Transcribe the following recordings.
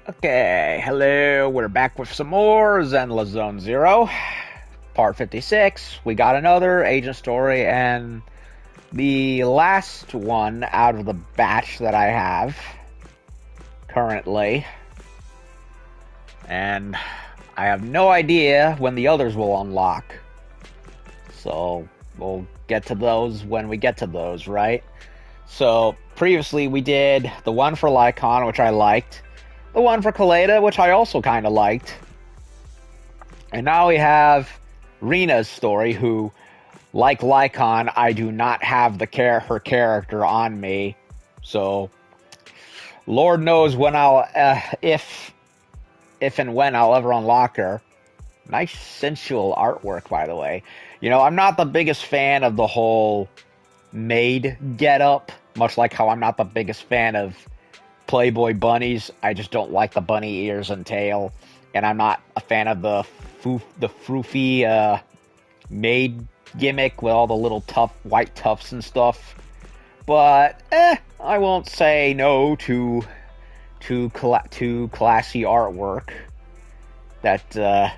Okay, hello, we're back with some more Zenless Zone Zero, part 56. We got another agent story, and the last one out of the batch that I have currently. And I have no idea when the others will unlock. So, we'll get to those when we get to those, right? So, previously we did the one for Lycon, which I liked. The one for Kaleda, which I also kind of liked. And now we have Rina's story, who, like Lycon, I do not have her character on me. So, Lord knows when I'll, if and when I'll ever unlock her. Nice sensual artwork, by the way. You know, I'm not the biggest fan of the whole maid getup, much like how I'm not the biggest fan of Playboy bunnies. I just don't like the bunny ears and tail, and I'm not a fan of the froofy maid gimmick with all the little tough white tufts and stuff. But I won't say no to classy artwork that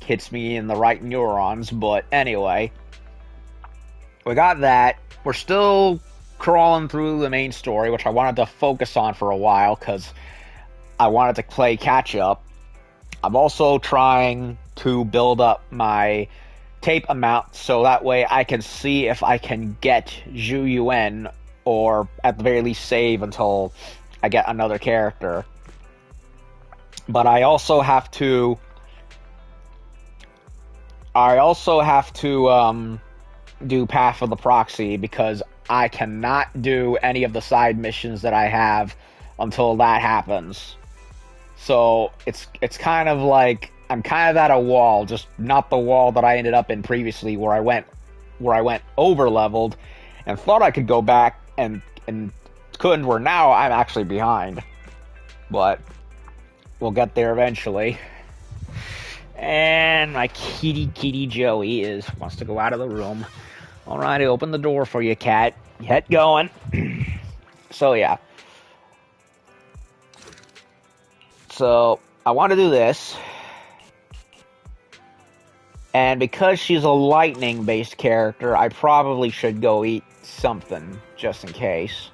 hits me in the right neurons. But anyway, we got that. We're still crawling through the main story, which I wanted to focus on for a while because I wanted to play catch up. I'm also trying to build up my tape amount so that way I can see if I can get Zhu Yuan, or at the very least save until I get another character. But I also have to do Path of the Proxy, because I cannot do any of the side missions that I have until that happens. So it's kind of like I'm kind of at a wall, just not the wall that I ended up in previously, where I went over leveled and thought I could go back and couldn't. Where now I'm actually behind, but we'll get there eventually. And my kitty Joey wants to go out of the room. Alrighty, open the door for you, cat. Get going. So, yeah. So, I want to do this. And because she's a lightning-based character, I probably should go eat something, just in case.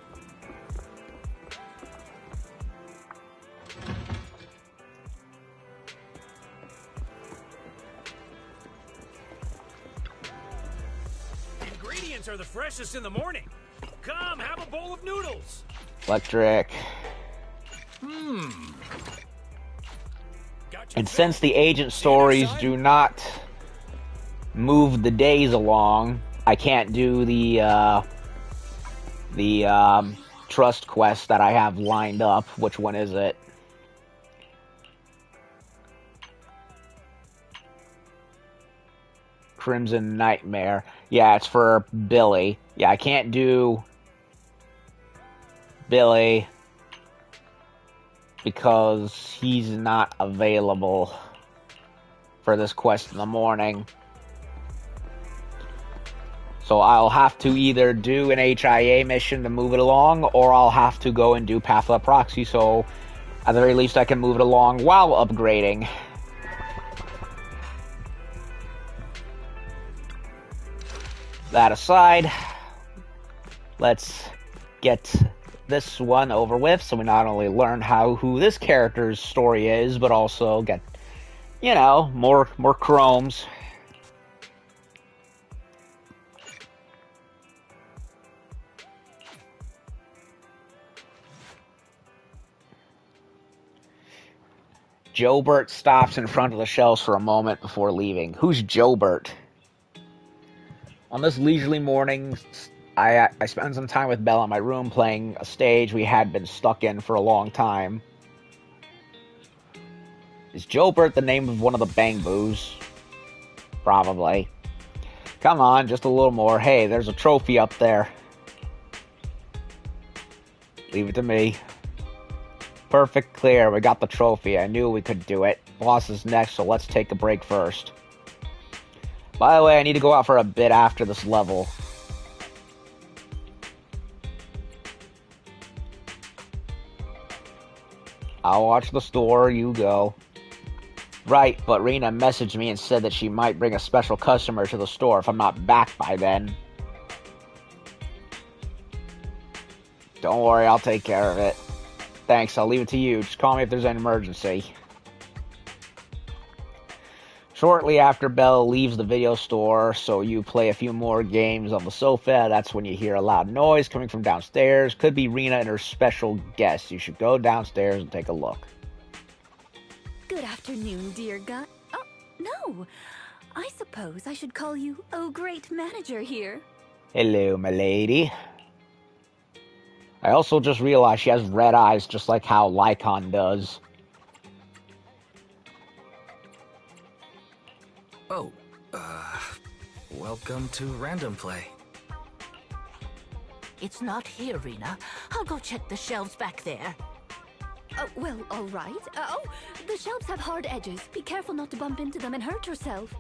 Are the freshest in the morning. Come, have a bowl of noodles. Electric. And since the agent stories do not move the days along, I can't do the trust quest that I have lined up. Which one is it? Crimson Nightmare. Yeah, it's for Billy. Yeah, I can't do Billy because he's not available for this quest in the morning. So I'll have to either do an HIA mission to move it along, or I'll have to go and do Path of the Proxy, so at the very least I can move it along while upgrading. That aside, let's get this one over with, so we not only learn who this character's story is, but also get, you know, more chromes. Joebert stops in front of the shelves for a moment before leaving. Who's Joebert? On this leisurely morning, I spent some time with Belle in my room playing a stage we had been stuck in for a long time. Is Joebert the name of one of the Bang Boos? Probably. Come on, just a little more. Hey, there's a trophy up there. Leave it to me. Perfect clear, we got the trophy. I knew we could do it. Boss is next, so let's take a break first. By the way, I need to go out for a bit after this level. I'll watch the store, you go. Right, but Rina messaged me and said that she might bring a special customer to the store if I'm not back by then. Don't worry, I'll take care of it. Thanks, I'll leave it to you. Just call me if there's an emergency. Shortly after Bella leaves the video store, so you play a few more games on the sofa, that's when you hear a loud noise coming from downstairs. Could be Rina and her special guest. You should go downstairs and take a look. Good afternoon, dear guy. Oh, no. I suppose I should call you, oh, great manager here. Hello, my lady. I also just realized she has red eyes just like how Lycon does. Oh, welcome to Random Play. It's not here, Rina. I'll go check the shelves back there. Oh, well, all right. Oh, the shelves have hard edges. Be careful not to bump into them and hurt yourself.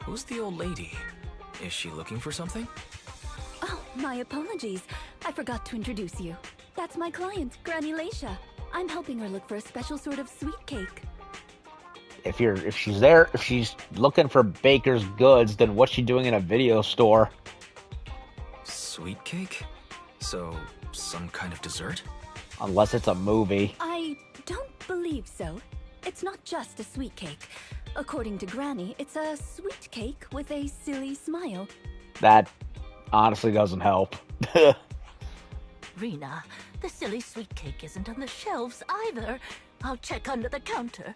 Who's the old lady? Is she looking for something? Oh, my apologies. I forgot to introduce you. That's my client, Granny Laisha. I'm helping her look for a special sort of sweet cake. If she's looking for baker's goods, then what's she doing in a video store? Sweet cake? So, some kind of dessert? Unless it's a movie. I don't believe so. It's not just a sweet cake. According to Granny, it's a sweet cake with a silly smile. That honestly doesn't help. Rina, the silly sweet cake isn't on the shelves either. I'll check under the counter.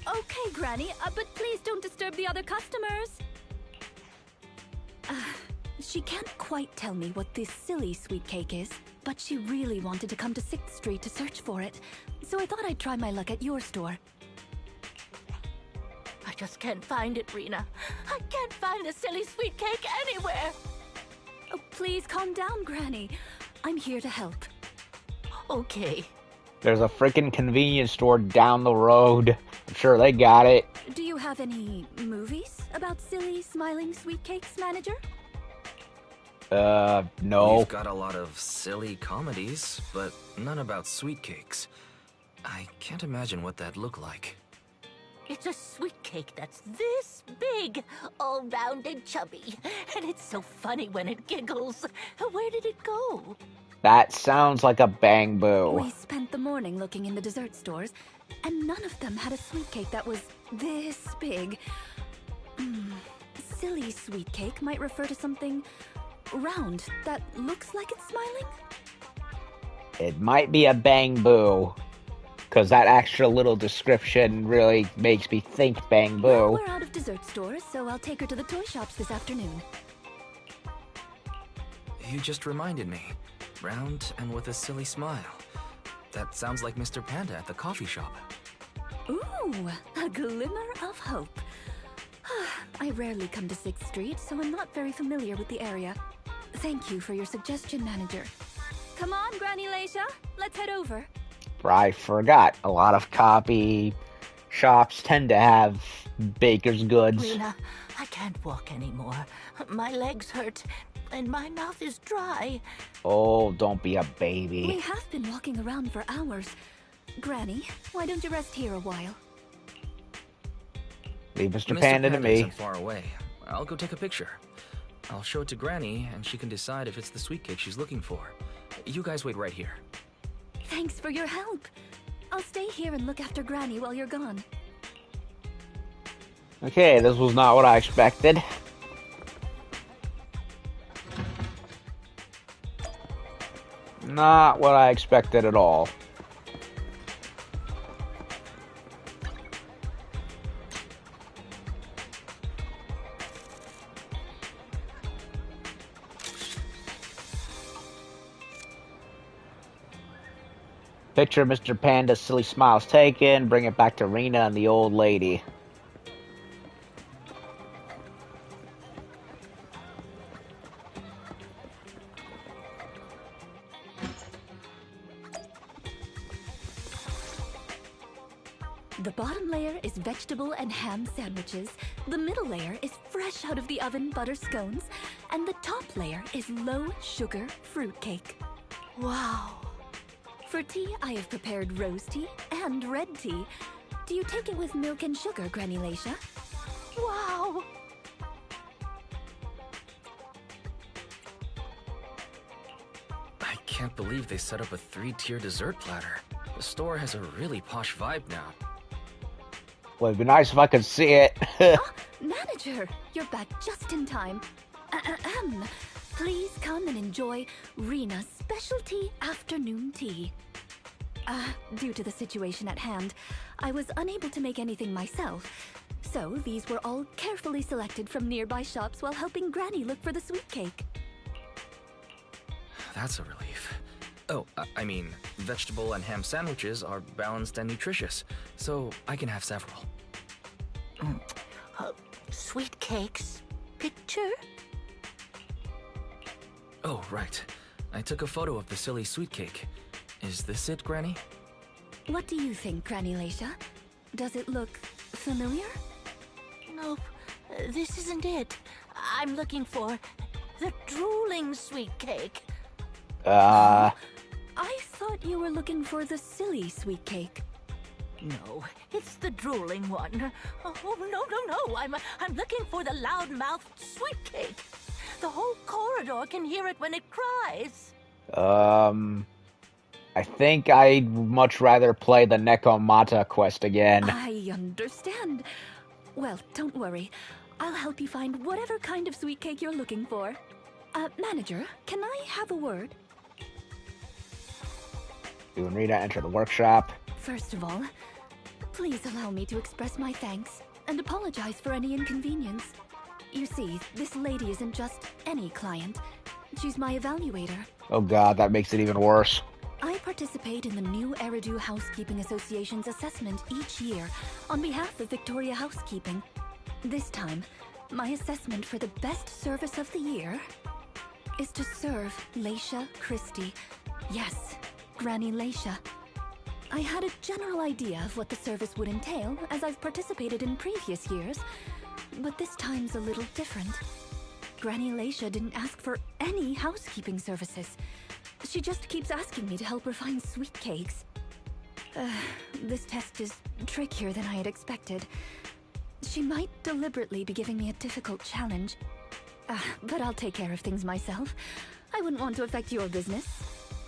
Okay, Granny, but please don't disturb the other customers. She can't quite tell me what this silly sweet cake is, but she really wanted to come to 6th Street to search for it, so I thought I'd try my luck at your store. I just can't find it, Rina. I can't find the silly sweet cake anywhere. Oh, please calm down, Granny. I'm here to help. Okay. There's a freaking convenience store down the road. I'm sure they got it. Do you have any movies about silly, smiling sweet cakes, manager? No. We've got a lot of silly comedies, but none about sweet cakes. I can't imagine what that'd look like. It's a sweet cake that's this big, all round and chubby. And it's so funny when it giggles. Where did it go? That sounds like a Bang Boo. We spent the morning looking in the dessert stores, and none of them had a sweet cake that was this big. Silly sweet cake might refer to something round that looks like it's smiling? It might be a Bang Boo. Because that extra little description really makes me think Bang Boo. Well, we're out of dessert stores, so I'll take her to the toy shops this afternoon. You just reminded me. Round and with a silly smile. That sounds like Mr. Panda at the coffee shop. Ooh, a glimmer of hope. I rarely come to 6th Street, so I'm not very familiar with the area. Thank you for your suggestion, manager. Come on, Granny Laisha, let's head over. I forgot. A lot of copy shops tend to have baker's goods. Rina, I can't walk anymore. My legs hurt, and my mouth is dry. Oh, don't be a We baby. have been walking around for hours. Granny, why don't you rest here a while? Leave Mr. Mr. Panda to Panda me. isn't far away. I'll go take a picture. I'll show it to Granny, and she can decide if it's the sweet cake she's looking for. You guys wait right here. Thanks for your help. I'll stay here and look after Granny while you're gone. Okay, this was not what I expected. Not what I expected at all. Picture of Mr. Panda's silly smiles taken, bring it back to Rina and the old lady. The bottom layer is vegetable and ham sandwiches, the middle layer is fresh out of the oven butter scones, and the top layer is low sugar fruitcake. Wow, For tea, I have prepared rose tea and red tea. Do you take it with milk and sugar, Granny Lacia? Wow! I can't believe they set up a 3-tier dessert platter. The store has a really posh vibe now. Well, it'd be nice if I could see it. Manager, you're back just in time. Ahem. Please come and enjoy Rina's specialty afternoon tea. Due to the situation at hand, I was unable to make anything myself, so these were all carefully selected from nearby shops while helping Granny look for the sweet cake. That's a relief. Oh, I mean, vegetable and ham sandwiches are balanced and nutritious, so I can have several. Sweet cakes? Picture? Oh, right. I took a photo of the silly sweet cake. Is this it, Granny? What do you think, Granny Lacia? Does it look familiar? Nope, this isn't it. I'm looking for the drooling sweet cake. I thought you were looking for the silly sweet cake. No, it's the drooling one. Oh, no. I'm looking for the loud-mouthed sweet cake. The whole corridor can hear it when it cries. I think I'd much rather play the Nekomata quest again. I understand. Well, don't worry. I'll help you find whatever kind of sweet cake you're looking for. Manager, can I have a word? You and Rita enter the workshop. First of all, please allow me to express my thanks and apologize for any inconvenience. You see, this lady isn't just any client. She's my evaluator. Oh god, that makes it even worse. I participate in the new Eridu Housekeeping Association's assessment each year on behalf of Victoria Housekeeping. This time, my assessment for the best service of the year is to serve Lacia Christie. Yes, Granny Lacia. I had a general idea of what the service would entail, as I've participated in previous years, but this time's a little different. Granny Lacia didn't ask for any housekeeping services. She just keeps asking me to help her find sweet cakes. This test is trickier than I had expected. She might deliberately be giving me a difficult challenge. But I'll take care of things myself. I wouldn't want to affect your business.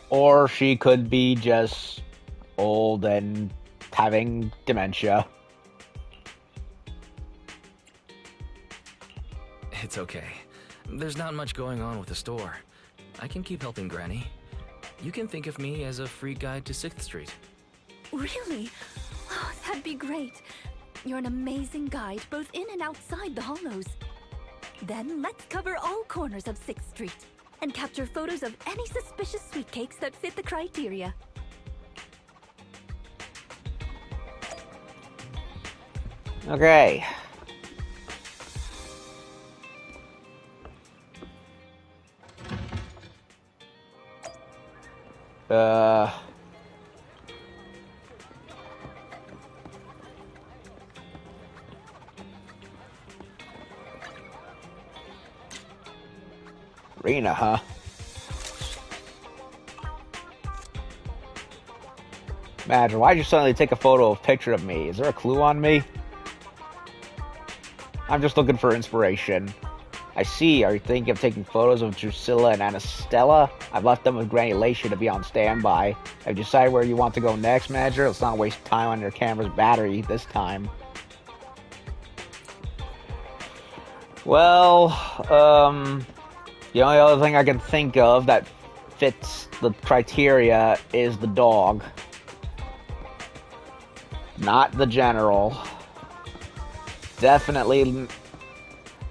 Or she could be just old and having dementia. It's okay. There's not much going on with the store. I can keep helping Granny. You can think of me as a free guide to 6th Street. Really? Oh, that'd be great. You're an amazing guide, both in and outside the hollows. Then let's cover all corners of 6th Street and capture photos of any suspicious sweet cakes that fit the criteria. Okay. Rina, huh? Imagine, why'd you suddenly take a picture of me? Is there a clue on me? I'm just looking for inspiration. I see. Are you thinking of taking photos of Drusilla and Anastella? I've left them with Granny Lacia to be on standby. Have you decided where you want to go next, Manager? Let's not waste time on your camera's battery this time. Well, the only other thing I can think of that fits the criteria is the dog. Not the general. Definitely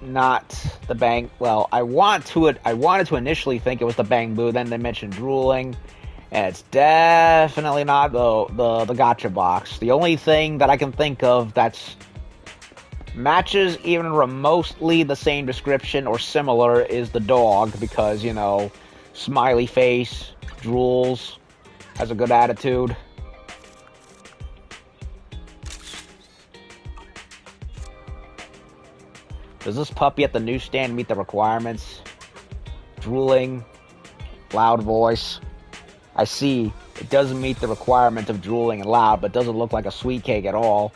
not the bang. Well, I wanted to initially think it was the bamboo. Then they mentioned drooling, and it's definitely not the gotcha box. The only thing that I can think of that's matches even remotely the same description or similar is the dog, because, you know, smiley face, drools, has a good attitude. Does this puppy at the newsstand meet the requirements? Drooling, loud voice. I see. It doesn't meet the requirement of drooling and loud, but doesn't look like a sweet cake at all.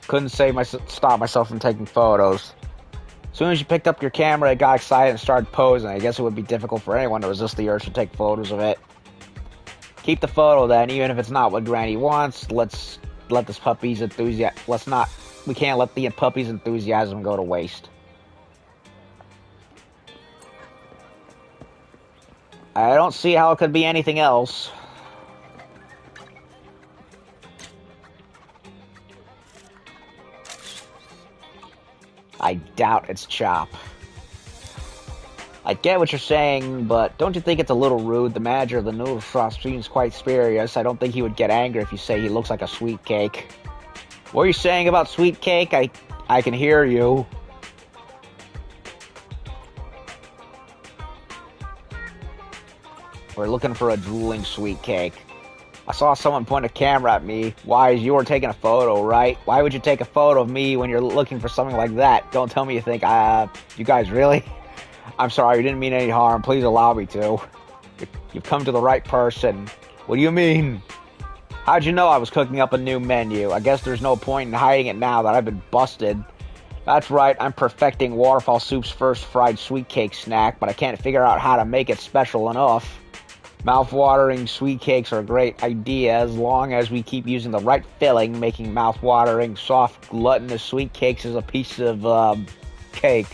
Couldn't stop myself from taking photos. As soon as you picked up your camera, I got excited and started posing. I guess it would be difficult for anyone to resist the urge to take photos of it. Keep the photo then, even if it's not what Granny wants. Let's let this puppy's enthusiasm. We can't let the puppy's enthusiasm go to waste. I don't see how it could be anything else. I doubt it's Chop. I get what you're saying, but don't you think it's a little rude? The manager of the noodle shop seems quite serious. I don't think he would get angry if you say he looks like a sweet cake. What are you saying about sweet cake? I can hear you. We're looking for a drooling sweet cake. I saw someone point a camera at me. Why, you were taking a photo, right? Why would you take a photo of me when you're looking for something like that? Don't tell me you think, you guys really? I'm sorry, you didn't mean any harm. Please allow me to. You've come to the right person. What do you mean? How'd you know I was cooking up a new menu? I guess there's no point in hiding it now that I've been busted. That's right, I'm perfecting Waterfall Soup's first fried sweet cake snack, but I can't figure out how to make it special enough. Mouth-watering sweet cakes are a great idea as long as we keep using the right filling. Making mouth-watering, soft, gluttonous sweet cakes is a piece of, cake.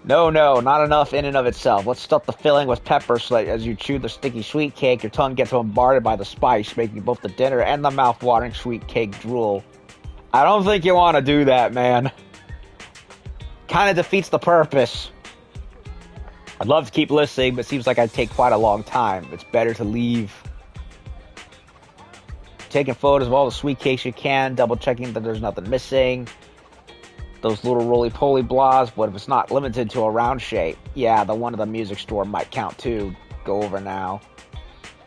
No, not enough in and of itself. Let's stuff the filling with pepper so that as you chew the sticky sweet cake, your tongue gets bombarded by the spice, making both the dinner and the mouth-watering sweet cake drool. I don't think you want to do that, man. Kind of defeats the purpose. I'd love to keep listening, but it seems like I'd take quite a long time. It's better to leave. Taking photos of all the sweet cakes you can, double checking that there's nothing missing. Those little roly-poly blobs, but if it's not limited to a round shape, yeah, the one at the music store might count too. Go over now.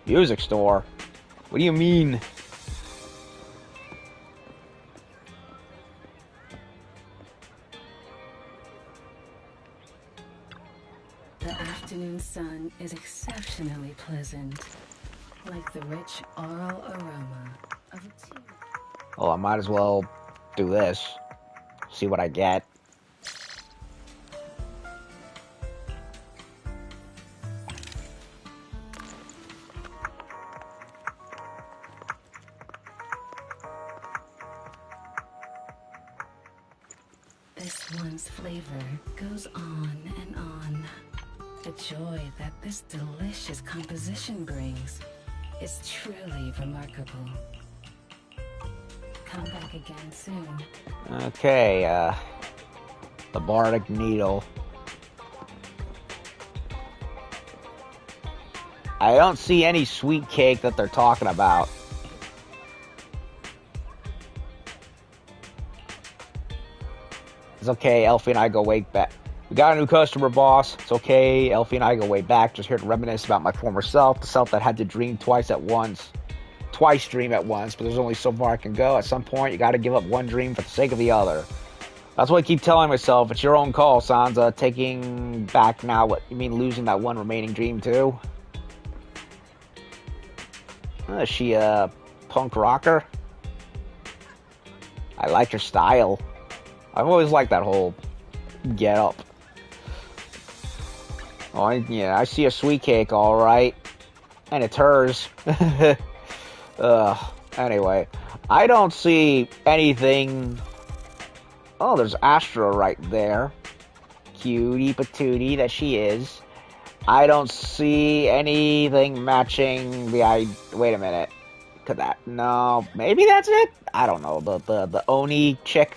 Music store? What do you mean? The afternoon sun is exceptionally pleasant, like the rich oral aroma of a tea. Oh, I might as well do this. See what I get. This one's flavor goes on and on. The joy that this delicious composition brings is truly remarkable. Come back again soon. Okay, the Bardic Needle. I don't see any sweet cake that they're talking about. It's okay, Elfie and I go way back. We got a new customer, boss. It's okay, Elfie and I go way back. Just here to reminisce about my former self, the self that had to dream twice dream at once, but there's only so far I can go. At some point, you gotta give up one dream for the sake of the other. That's what I keep telling myself. It's your own call, Sansa. Taking back now, what you mean losing that one remaining dream too? Is she a punk rocker? I like her style. I've always liked that whole get up. Oh, yeah, I see a sweet cake, alright. And it's hers. Anyway, I don't see anything. Oh, there's Astra right there. Cutie patootie that she is. I don't see anything matching the wait a minute. Could that? No, maybe that's it? I don't know. The Oni chick.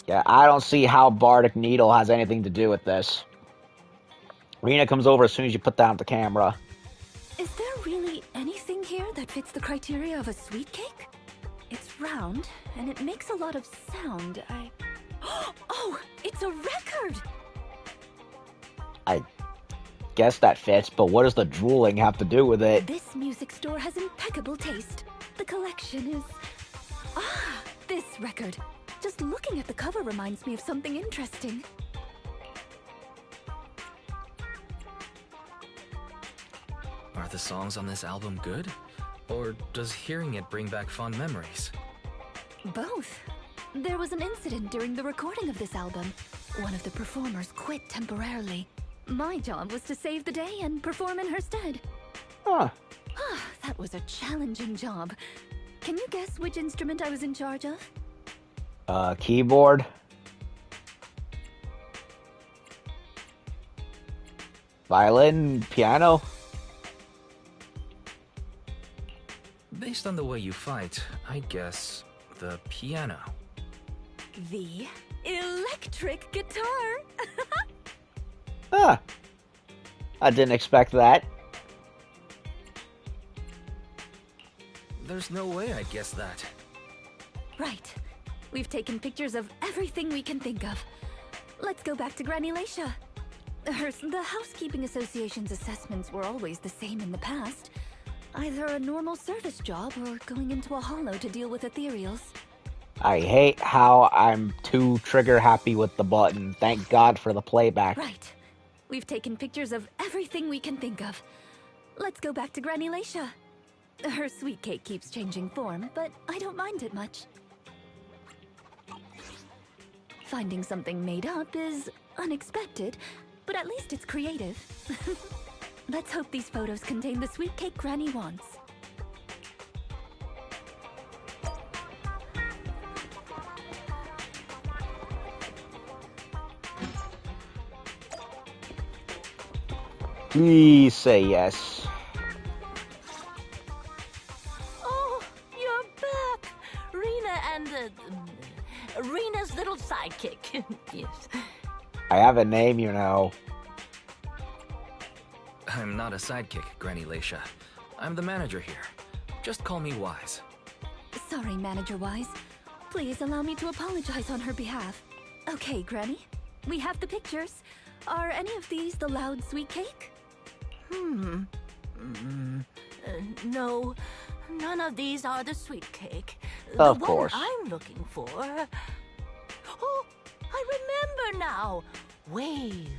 Yeah, I don't see how Bardic Needle has anything to do with this. Rina comes over as soon as you put down the camera. Is there really anything here that fits the criteria of a sweet cake? It's round, and it makes a lot of sound. Oh, it's a record! I guess that fits, but what does the drooling have to do with it? This music store has impeccable taste. The collection is... this record. Just looking at the cover reminds me of something interesting. the songs on this album good? Or does hearing it bring back fond memories? Both. There was an incident during the recording of this album. One of the performers quit temporarily. My job was to save the day and perform in her stead. Huh. That was a challenging job. Can you guess which instrument I was in charge of? Keyboard. Violin, piano. Based on the way you fight, I guess the piano. The electric guitar. Huh. I didn't expect that. There's no way I'd guess that. Right. We've taken pictures of everything we can think of. Let's go back to Granny Leisha. The Housekeeping Association's assessments were always the same in the past. Either a normal service job or going into a hollow to deal with ethereals. I hate how I'm too trigger happy with the button. Thank God for the playback. Right. We've taken pictures of everything we can think of. Let's go back to Granny Leisha. Her sweet cake keeps changing form, but I don't mind it much. Finding something made up is unexpected, but at least it's creative. Let's hope these photos contain the sweet cake Granny wants. Please say yes. Oh, you're back! Rina and, Rina's little sidekick. Yes. I have a name, you know. I'm not a sidekick, Granny Leisha. I'm the manager here. Just call me Wise. Sorry, Manager Wise. Please allow me to apologize on her behalf. Okay, Granny. We have the pictures. Are any of these the loud sweet cake? No, none of these are the sweet cake. Of the course. one I'm looking for... Oh, I remember now. Waves.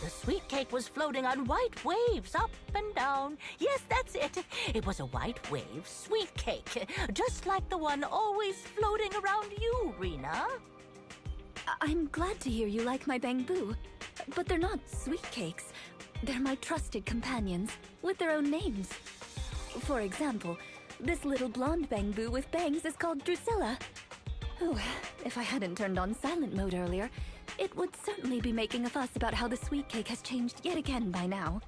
The sweet cake was floating on white waves up and down. Yes, that's it. It was a white wave sweet cake, just like the one always floating around you, Rina. I'm glad to hear you like my bamboo, but they're not sweet cakes. They're my trusted companions, with their own names. For example, this little blonde bamboo with bangs is called Drusilla. Ooh, if I hadn't turned on silent mode earlier, it would certainly be making a fuss about how the sweet cake has changed yet again by now.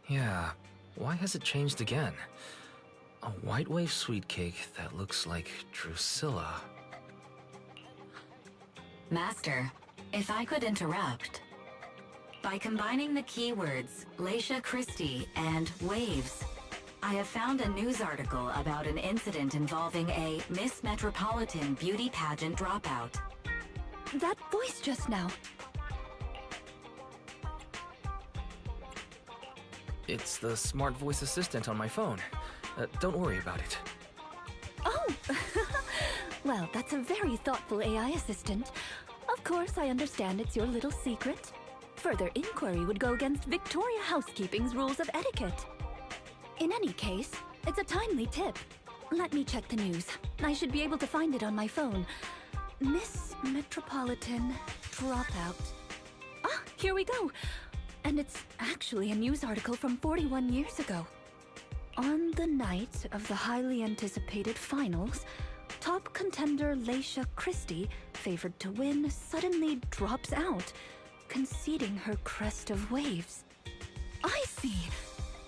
Yeah, why has it changed again? A white wave sweet cake that looks like Drusilla. Master, if I could interrupt. By combining the keywords Leisha Christie and waves, I have found a news article about an incident involving a Miss Metropolitan beauty pageant dropout. That voice just now. It's the smart voice assistant on my phone. Don't worry about it. Oh! Well, that's a very thoughtful AI assistant. Of course, I understand it's your little secret. Further inquiry would go against Victoria Housekeeping's rules of etiquette. In any case, it's a timely tip. Let me check the news. I should be able to find it on my phone. Miss Metropolitan dropout. Ah, here we go. And it's actually a news article from 41 years ago. On the night of the highly anticipated finals, top contender Leisha Christie, favored to win, suddenly drops out, conceding her crest of waves. I see.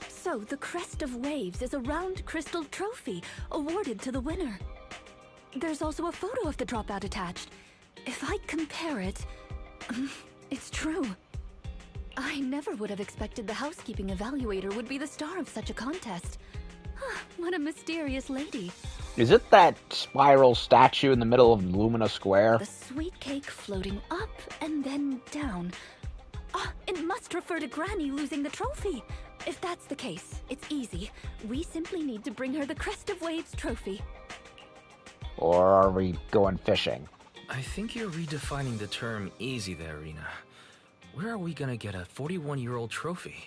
So the crest of waves is a round crystal trophy awarded to the winner. There's also a photo of the dropout attached. If I compare it, it's true. I never would have expected the housekeeping evaluator would be the star of such a contest. What a mysterious lady. Is it that spiral statue in the middle of Lumina Square? The sweet cake floating up and then down. Ah, it must refer to Granny losing the trophy. If that's the case, it's easy. We simply need to bring her the Crest of Waves trophy. Or are we going fishing? I think you're redefining the term easy there, Rina. Where are we gonna get a 41-year-old trophy?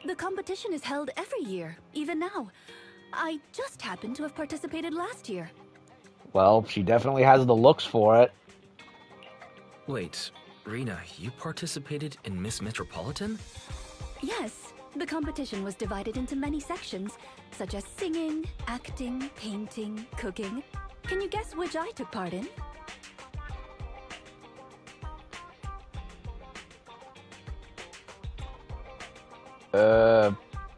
The competition is held every year, even now. I just happened to have participated last year. Well, she definitely has the looks for it. Wait, Rina, you participated in Miss Metropolitan? Yes, the competition was divided into many sections, such as singing, acting, painting, cooking. Can you guess which I took part in?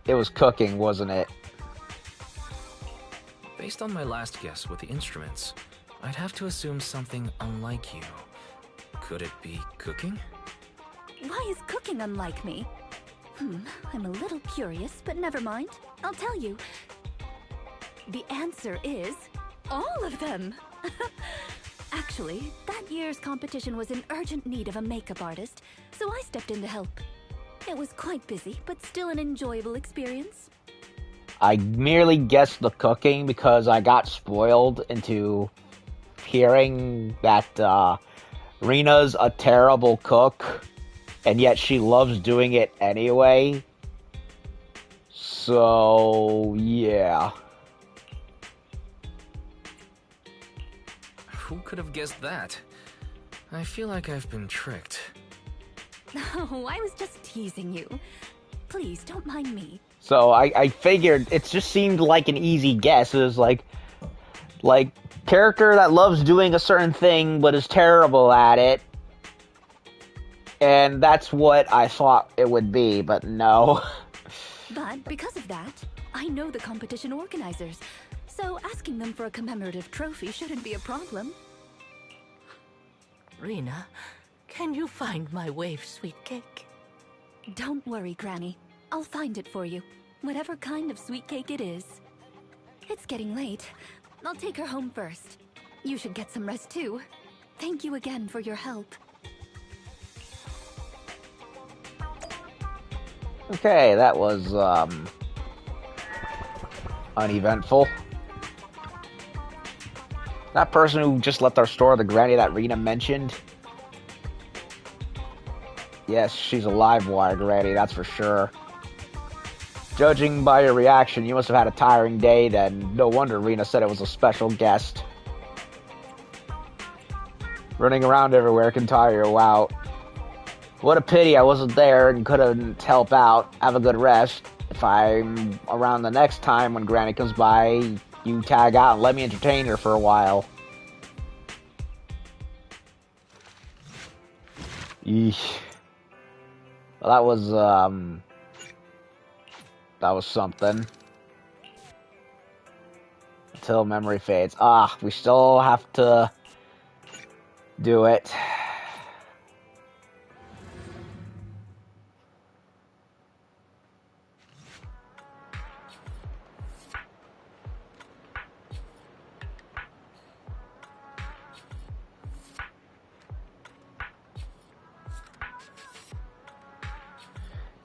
It was cooking, wasn't it? Based on my last guess with the instruments, I'd have to assume something unlike you. Could it be cooking? Why is cooking unlike me? I'm a little curious, but never mind. I'll tell you. The answer is all of them. Actually, that year's competition was in urgent need of a makeup artist, so I stepped in to help. It was quite busy, but still an enjoyable experience. I merely guessed the cooking because I got spoiled into hearing that Rina's a terrible cook, and yet she loves doing it anyway. So, yeah. Who could have guessed that? I feel like I've been tricked. Oh, I was just teasing you. Please, don't mind me. So I figured it just seemed like an easy guess. It was like character that loves doing a certain thing but is terrible at it. And that's what I thought it would be, but no. But because of that, I know the competition organizers, so asking them for a commemorative trophy shouldn't be a problem. Rina, can you find my wave sweet cake? Don't worry, Granny. I'll find it for you, whatever kind of sweet cake it is. It's getting late. I'll take her home first. You should get some rest too. Thank you again for your help. Okay, that was uneventful. That person who just left our store, the granny that Rina mentioned. Yes, she's a live wire granny, that's for sure. Judging by your reaction, you must have had a tiring day, then no wonder Rina said it was a special guest. Running around everywhere can tire you out. What a pity I wasn't there and couldn't help out. Have a good rest. If I'm around the next time when Granny comes by, you tag out and let me entertain her for a while. Yeesh. Well, that was something. Until memory fades. Ah, we still have to do it.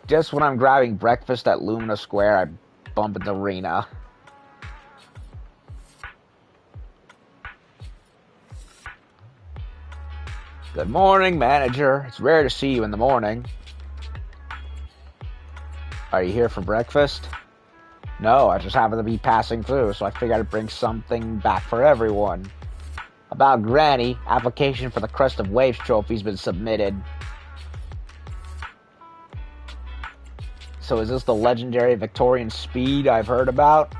Just when I'm grabbing breakfast at Lumina Square, I bump into Rina. Good morning, manager. It's rare to see you in the morning. Are you here for breakfast? No, I just happen to be passing through, so I figured I'd bring something back for everyone. About Granny, application for the Crest of Waves trophy's been submitted. So is this the legendary Victorian speed I've heard about?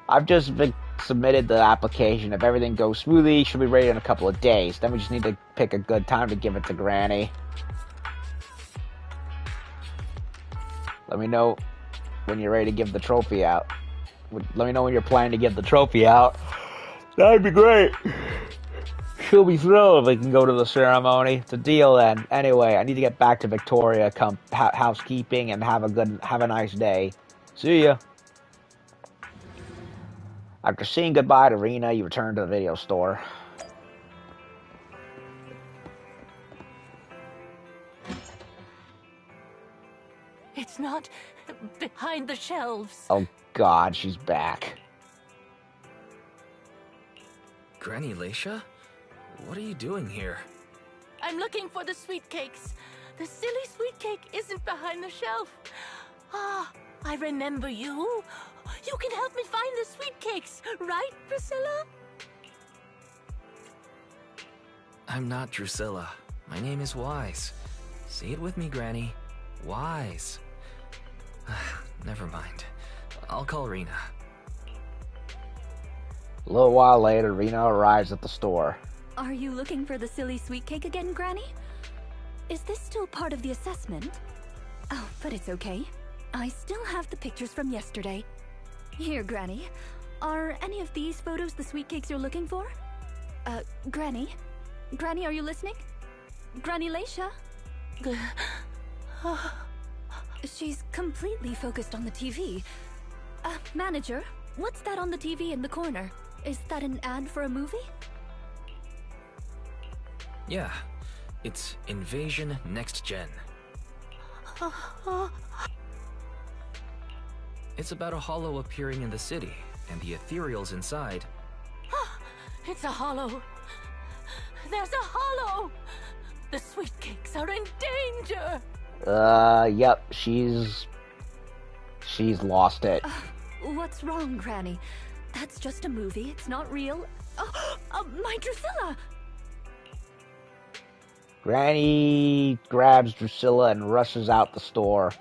I've just submitted the application. If everything goes smoothly, it should be ready in a couple of days. Then we just need to pick a good time to give it to Granny. Let me know when you're ready to give the trophy out. Let me know when you're planning to give the trophy out. That'd be great. She'll be thrilled if we can go to the ceremony. It's a deal then. Anyway, I need to get back to Victoria, housekeeping, and have a nice day. See ya. After saying goodbye to Rina, you return to the video store. It's not behind the shelves. Oh God, she's back. Granny Leisha? What are you doing here? I'm looking for the sweet cakes. The silly sweet cake isn't behind the shelf. Ah, I remember you. You can help me find the sweet cakes, right, Drusilla? I'm not Drusilla. My name is Wise. Say it with me, Granny. Wise. Never mind. I'll call Rina. A little while later, Rina arrives at the store. Are you looking for the silly sweet cake again, Granny? Is this still part of the assessment? Oh, but it's okay. I still have the pictures from yesterday. Here, Granny. Are any of these photos the sweet cakes you're looking for? Granny? Granny, are you listening? Granny Leisha? She's completely focused on the TV. Manager, what's that on the TV in the corner? Is that an ad for a movie? Yeah, it's Invasion Next Gen. It's about a hollow appearing in the city, and the ethereals inside. It's a hollow. There's a hollow. The sweet cakes are in danger. Yep, she's lost it. What's wrong, Granny? That's just a movie. It's not real. My Drusilla! Granny grabs Drusilla and rushes out the store.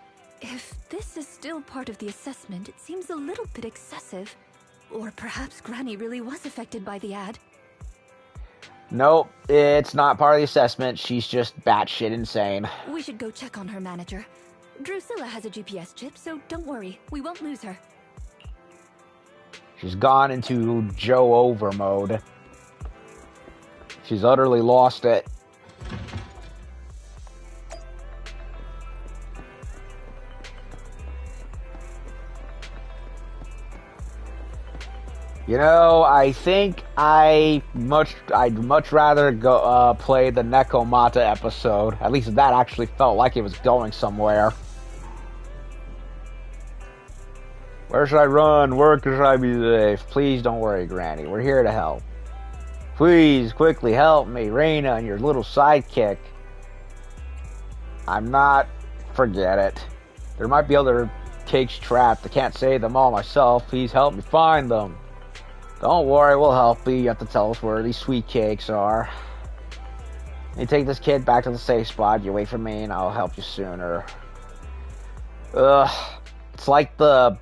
If this is still part of the assessment, it seems a little bit excessive. Or perhaps Granny really was affected by the ad. Nope, it's not part of the assessment. She's just batshit insane. We should go check on her, Manager. Drusilla has a GPS chip, so don't worry. We won't lose her. She's gone into Joe Over mode. She's utterly lost it. You know, I think I'd much rather go play the Nekomata episode. At least that actually felt like it was going somewhere. Where should I run? Where should I be safe? Please don't worry, Granny. We're here to help. Please, quickly help me, Rina and your little sidekick. I'm not... Forget it. There might be other cakes trapped. I can't save them all myself. Please help me find them. Don't worry, we'll help you. You have to tell us where these sweet cakes are. You take this kid back to the safe spot. You wait for me and I'll help you sooner. It's like the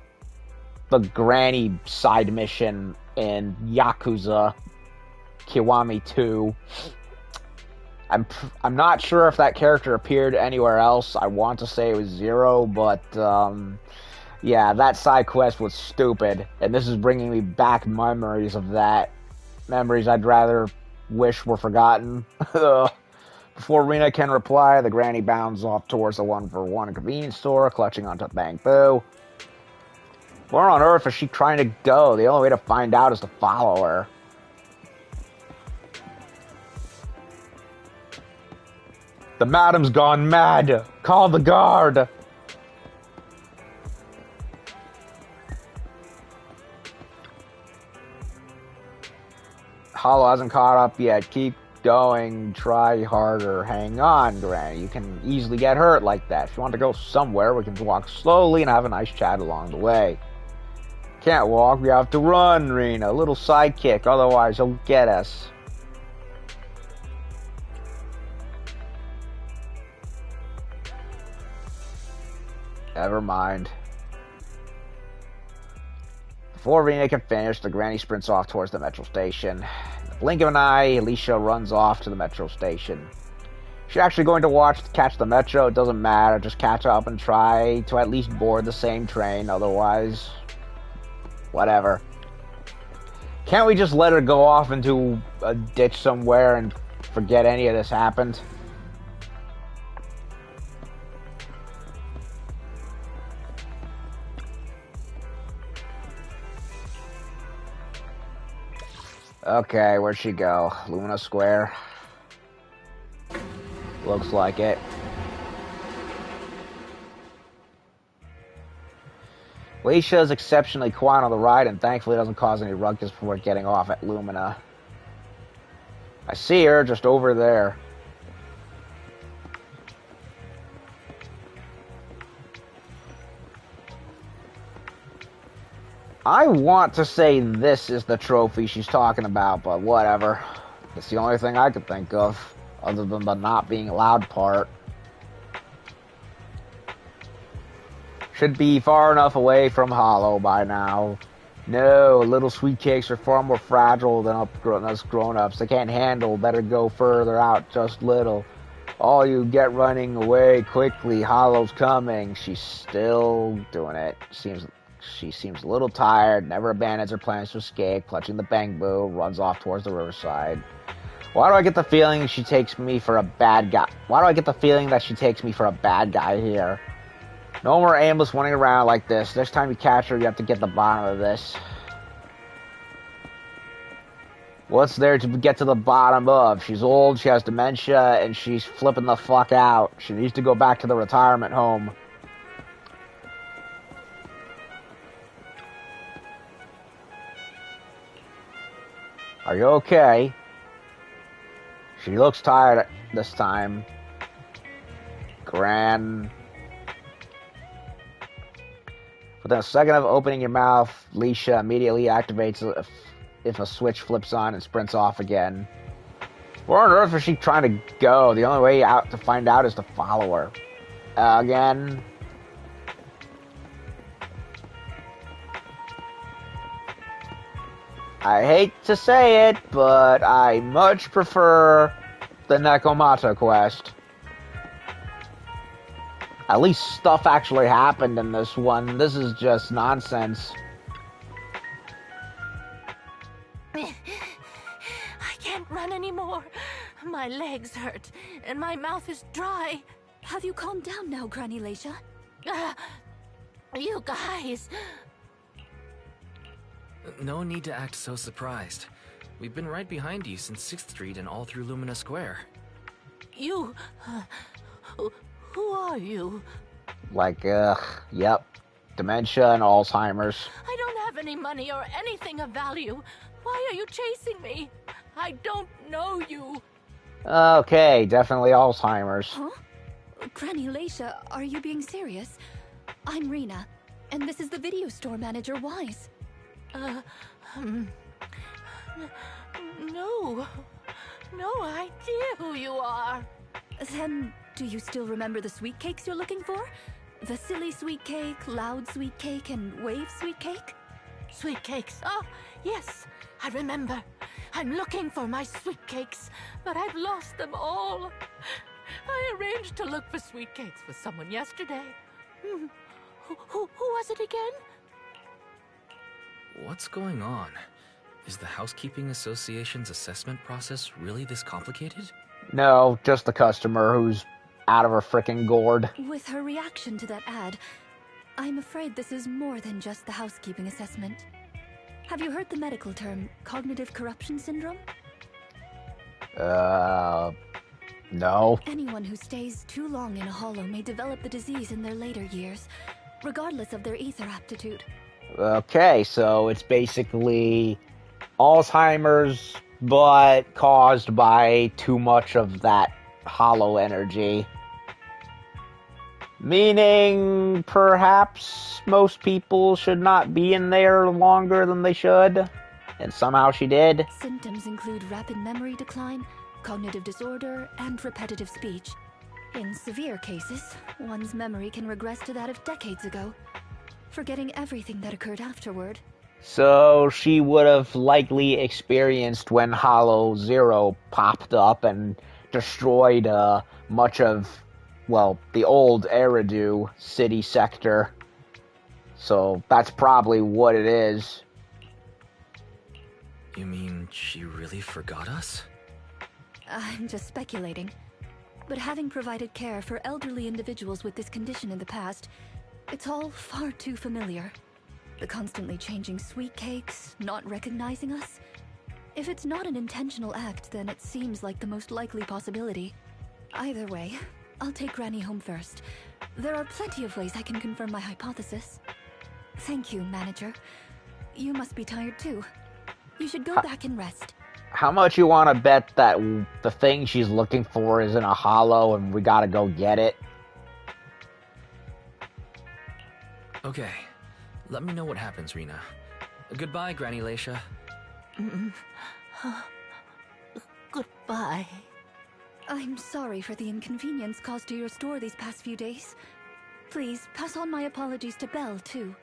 Granny side mission in Yakuza Kiwami 2. I'm not sure if that character appeared anywhere else. I want to say it was Zero, but yeah, that side quest was stupid, and this is bringing me back memories of that. Memories I'd rather wish were forgotten. Before Rina can reply, the Granny bounds off towards the 1-for-1 convenience store, clutching onto Bang-Boo. Where on earth is she trying to go? The only way to find out is to follow her. The madam's gone mad! Call the guard! Hollow hasn't caught up yet. Keep going. Try harder. Hang on, Granny. You can easily get hurt like that. If you want to go somewhere, we can walk slowly and have a nice chat along the way. Can't walk. We have to run, Rina. A little sidekick. Otherwise, he'll get us. Never mind. Before Rina can finish, the Granny sprints off towards the metro station. In the blink of an eye, Alicia runs off to the metro station. If you're actually going to catch the metro, it doesn't matter. Just catch up and try to at least board the same train. Otherwise, whatever. Can't we just let her go off into a ditch somewhere and forget any of this happened? Okay, where'd she go? Luna Square? Looks like it. Alicia is exceptionally quiet on the ride and thankfully doesn't cause any ruckus before getting off at Lumina. I see her just over there. I want to say this is the trophy she's talking about, but whatever. It's the only thing I could think of, other than the not being allowed part. Should be far enough away from Hollow by now. No, little sweet cakes are far more fragile than us grown-ups. They can't handle, better go further out just little. All you get running away quickly, Hollow's coming. She's still doing it. She seems a little tired, never abandons her plans to escape, clutching the bamboo, runs off towards the riverside. Why do I get the feeling she takes me for a bad guy? Why do I get the feeling that she takes me for a bad guy here? No more aimless running around like this. Next time you catch her, you have to get the bottom of this. What's there to get to the bottom of? She's old, she has dementia, and she's flipping the fuck out. She needs to go back to the retirement home. Are you okay? She looks tired this time. Gran. Within a second of opening your mouth, Leisha immediately activates if a switch flips on and sprints off again. Where on earth is she trying to go? The only way out to find out is to follow her. Again. I hate to say it, but I much prefer the Nekomata quest. At least stuff actually happened in this one. This is just nonsense. I can't run anymore. My legs hurt, and my mouth is dry. Have you calmed down now, Granny Leisha? You guys... No need to act so surprised. We've been right behind you since 6th Street and all through Lumina Square. You... who are you? Like, yep. Dementia and Alzheimer's. I don't have any money or anything of value. Why are you chasing me? I don't know you. Okay, definitely Alzheimer's. Huh? Granny Leisha, are you being serious? I'm Rina, and this is the video store manager, Wise. No. No idea who you are. Then, do you still remember the sweet cakes you're looking for? The silly sweet cake, loud sweet cake, and wave sweet cake? Sweet cakes. Oh, yes, I remember. I'm looking for my sweet cakes, but I've lost them all. I arranged to look for sweet cakes for someone yesterday. Who was it again? What's going on? Is the Housekeeping Association's assessment process really this complicated? No, just the customer who's out of her frickin' gourd. With her reaction to that ad, I'm afraid this is more than just the housekeeping assessment. Have you heard the medical term, cognitive corruption syndrome? No. Anyone who stays too long in a hollow may develop the disease in their later years, regardless of their ether aptitude. Okay, so it's basically Alzheimer's, but caused by too much of that hollow energy. Meaning, perhaps most people should not be in there longer than they should, and somehow she did. Symptoms include rapid memory decline, cognitive disorder, and repetitive speech. In severe cases, one's memory can regress to that of decades ago, forgetting everything that occurred afterward. So she would have likely experienced when Hollow Zero popped up and destroyed much of, well, the old Eridu city sector. So that's probably what it is. You mean she really forgot us? I'm just speculating. But having provided care for elderly individuals with this condition in the past, it's all far too familiar. The constantly changing sweet cakes, not recognizing us. If it's not an intentional act, then it seems like the most likely possibility. Either way, I'll take Granny home first. There are plenty of ways I can confirm my hypothesis. Thank you, manager. You must be tired too. You should go back and rest. how much you want to bet that the thing she's looking for is in a hollow and we gotta go get it? Okay, let me know what happens, Rina. Goodbye, Granny Leisha. Goodbye. I'm sorry for the inconvenience caused to your store these past few days. Please, pass on my apologies to Belle, too.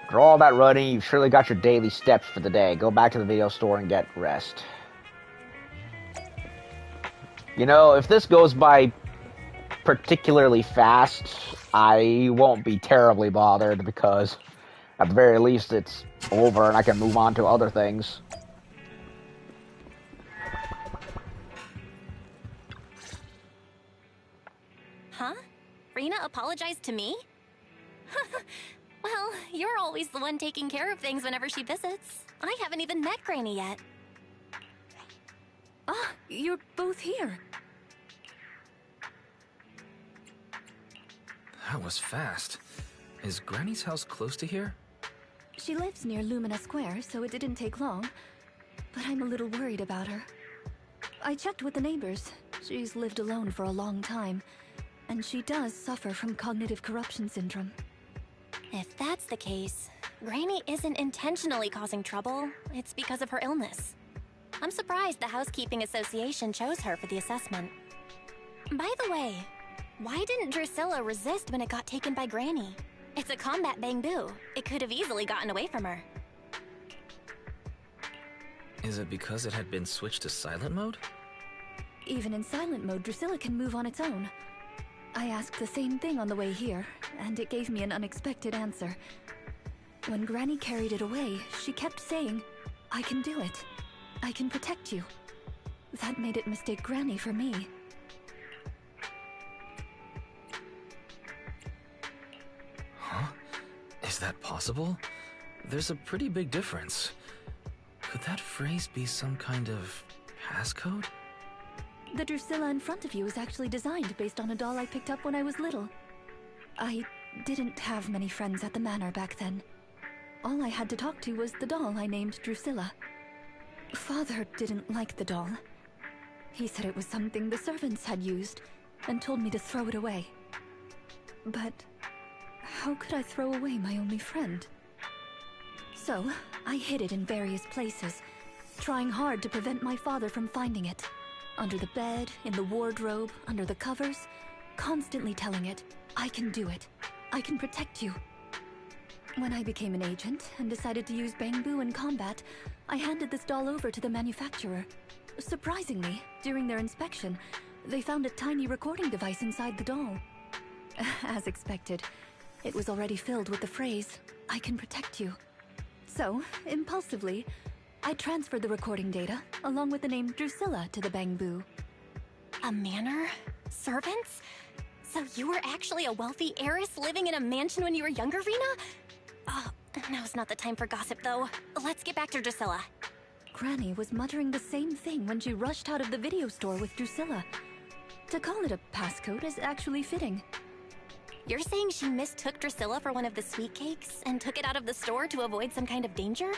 After all that running, you've surely got your daily steps for the day. Go back to the video store and get rest. You know, if this goes by particularly fast, I won't be terribly bothered because at the very least it's over and I can move on to other things. Huh? Rina apologized to me? Well, you're always the one taking care of things whenever she visits. I haven't even met Granny yet. Ah, you're both here. That was fast. Is Granny's house close to here? She lives near Lumina Square, so it didn't take long. But I'm a little worried about her. I checked with the neighbors. She's lived alone for a long time. And she does suffer from cognitive corruption syndrome. If that's the case, Granny isn't intentionally causing trouble. It's because of her illness. I'm surprised the Housekeeping Association chose her for the assessment. By the way, why didn't Drusilla resist when it got taken by Granny? It's a combat bamboo. It could have easily gotten away from her. Is it because it had been switched to silent mode? Even in silent mode, Drusilla can move on its own. I asked the same thing on the way here, and it gave me an unexpected answer. When Granny carried it away, she kept saying, "I can do it. I can protect you." That made it mistake Granny for me. Huh? Is that possible? There's a pretty big difference. Could that phrase be some kind of passcode? The Drusilla in front of you is actually designed based on a doll I picked up when I was little. I didn't have many friends at the manor back then. All I had to talk to was the doll I named Drusilla. Father didn't like the doll. He said it was something the servants had used, and told me to throw it away. But how could I throw away my only friend? So, I hid it in various places, trying hard to prevent my father from finding it. Under the bed, in the wardrobe, under the covers, constantly telling it, "I can do it. I can protect you." When I became an agent and decided to use bamboo in combat, I handed this doll over to the manufacturer. Surprisingly, during their inspection, they found a tiny recording device inside the doll. As expected, it was already filled with the phrase, "I can protect you." So, impulsively, I transferred the recording data, along with the name Drusilla, to the bamboo. A manor? Servants? So you were actually a wealthy heiress living in a mansion when you were younger, Rina? Oh, now's not the time for gossip, though. Let's get back to Drusilla. Granny was muttering the same thing when she rushed out of the video store with Drusilla. To call it a passcode is actually fitting. You're saying she mistook Drusilla for one of the sweet cakes and took it out of the store to avoid some kind of danger?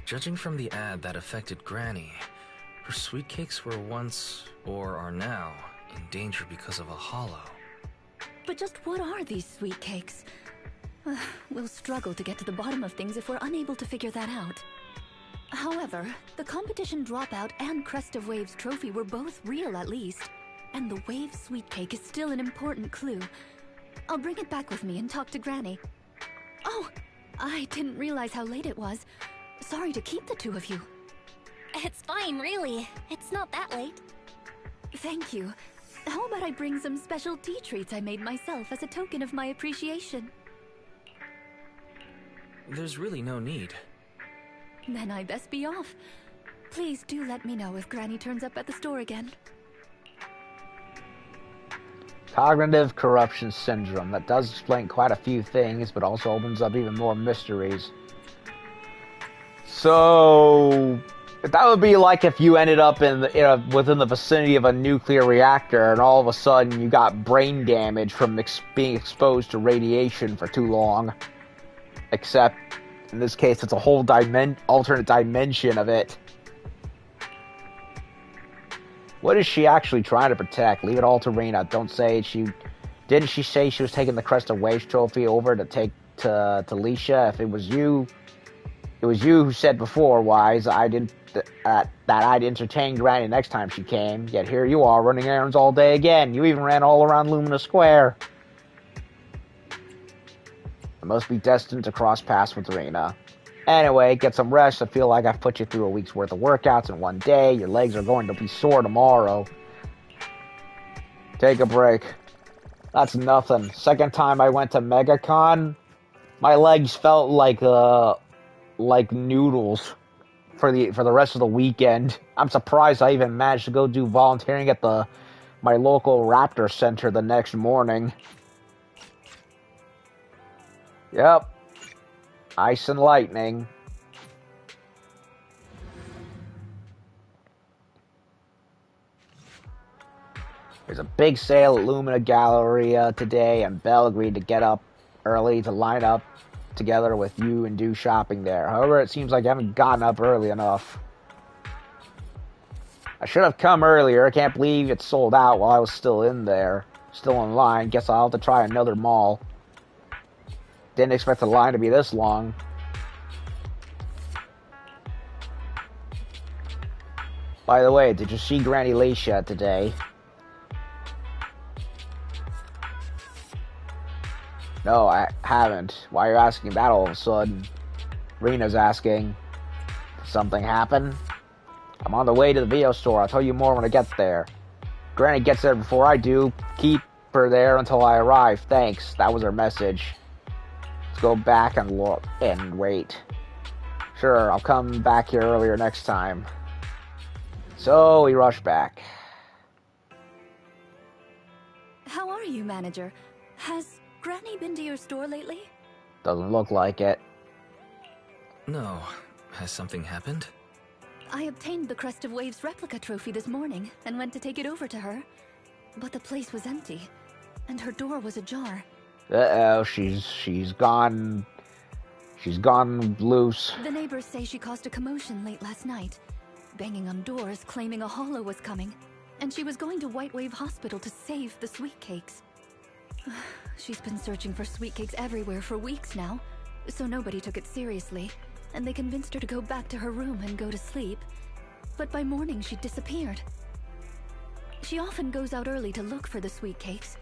Judging from the ad that affected Granny, her sweet cakes were once, or are now, in danger because of a hollow. But just what are these sweet cakes? We'll struggle to get to the bottom of things if we're unable to figure that out. However, the competition dropout and Crest of Waves trophy were both real at least, and the Wave sweet cake is still an important clue. I'll bring it back with me and talk to Granny. Oh, I didn't realize how late it was. Sorry to keep the two of you. It's fine, really. It's not that late. Thank you. How about I bring some special tea treats I made myself as a token of my appreciation? There's really no need. Then I best be off. Please do let me know if Granny turns up at the store again. Cognitive corruption syndrome. That does explain quite a few things, but also opens up even more mysteries. So that would be like if you ended up within the vicinity of a nuclear reactor and all of a sudden you got brain damage from being exposed to radiation for too long. Except, in this case, it's a whole alternate dimension of it. What is she actually trying to protect? Leave it all to Rina. Don't say she... Didn't she say she was taking the Crest of Waves trophy over to take to Leisha? If it was you... It was you who said before, Wise, that I'd entertain Granny next time she came. Yet here you are, running errands all day again. You even ran all around Lumina Square. I must be destined to cross paths with Rina. Anyway, get some rest. I feel like I've put you through a week's worth of workouts in one day. Your legs are going to be sore tomorrow. Take a break. That's nothing. Second time I went to MegaCon, my legs felt like noodles for the rest of the weekend. I'm surprised I even managed to go do volunteering at my local Raptor Center the next morning. Yep. Ice and lightning. There's a big sale at Lumina Galleria today, and Belle agreed to get up early to line up together with you and do shopping there. However, it seems like I haven't gotten up early enough. I should have come earlier. I can't believe it sold out while I was still in there. Still in line. Guess I'll have to try another mall. Didn't expect the line to be this long. By the way, did you see Granny Leisha today? No, I haven't. Why are you asking that all of a sudden? Rina's asking. Did something happen? I'm on the way to the video store. I'll tell you more when I get there. Granny gets there before I do. Keep her there until I arrive. Thanks. That was her message. Let's go back and look and wait. Sure, I'll come back here earlier next time. So we rush back. How are you, manager? Has Granny been to your store lately? Doesn't look like it. No. Has something happened? I obtained the Crest of Waves replica trophy this morning and went to take it over to her. But the place was empty, and her door was ajar. Uh-oh, she's gone loose. The neighbors say she caused a commotion late last night, banging on doors claiming a hollow was coming, and she was going to White Wave Hospital to save the sweet cakes. She's been searching for sweet cakes everywhere for weeks now, so nobody took it seriously, and they convinced her to go back to her room and go to sleep. But by morning, she'd disappeared. She often goes out early to look for the sweet cakes,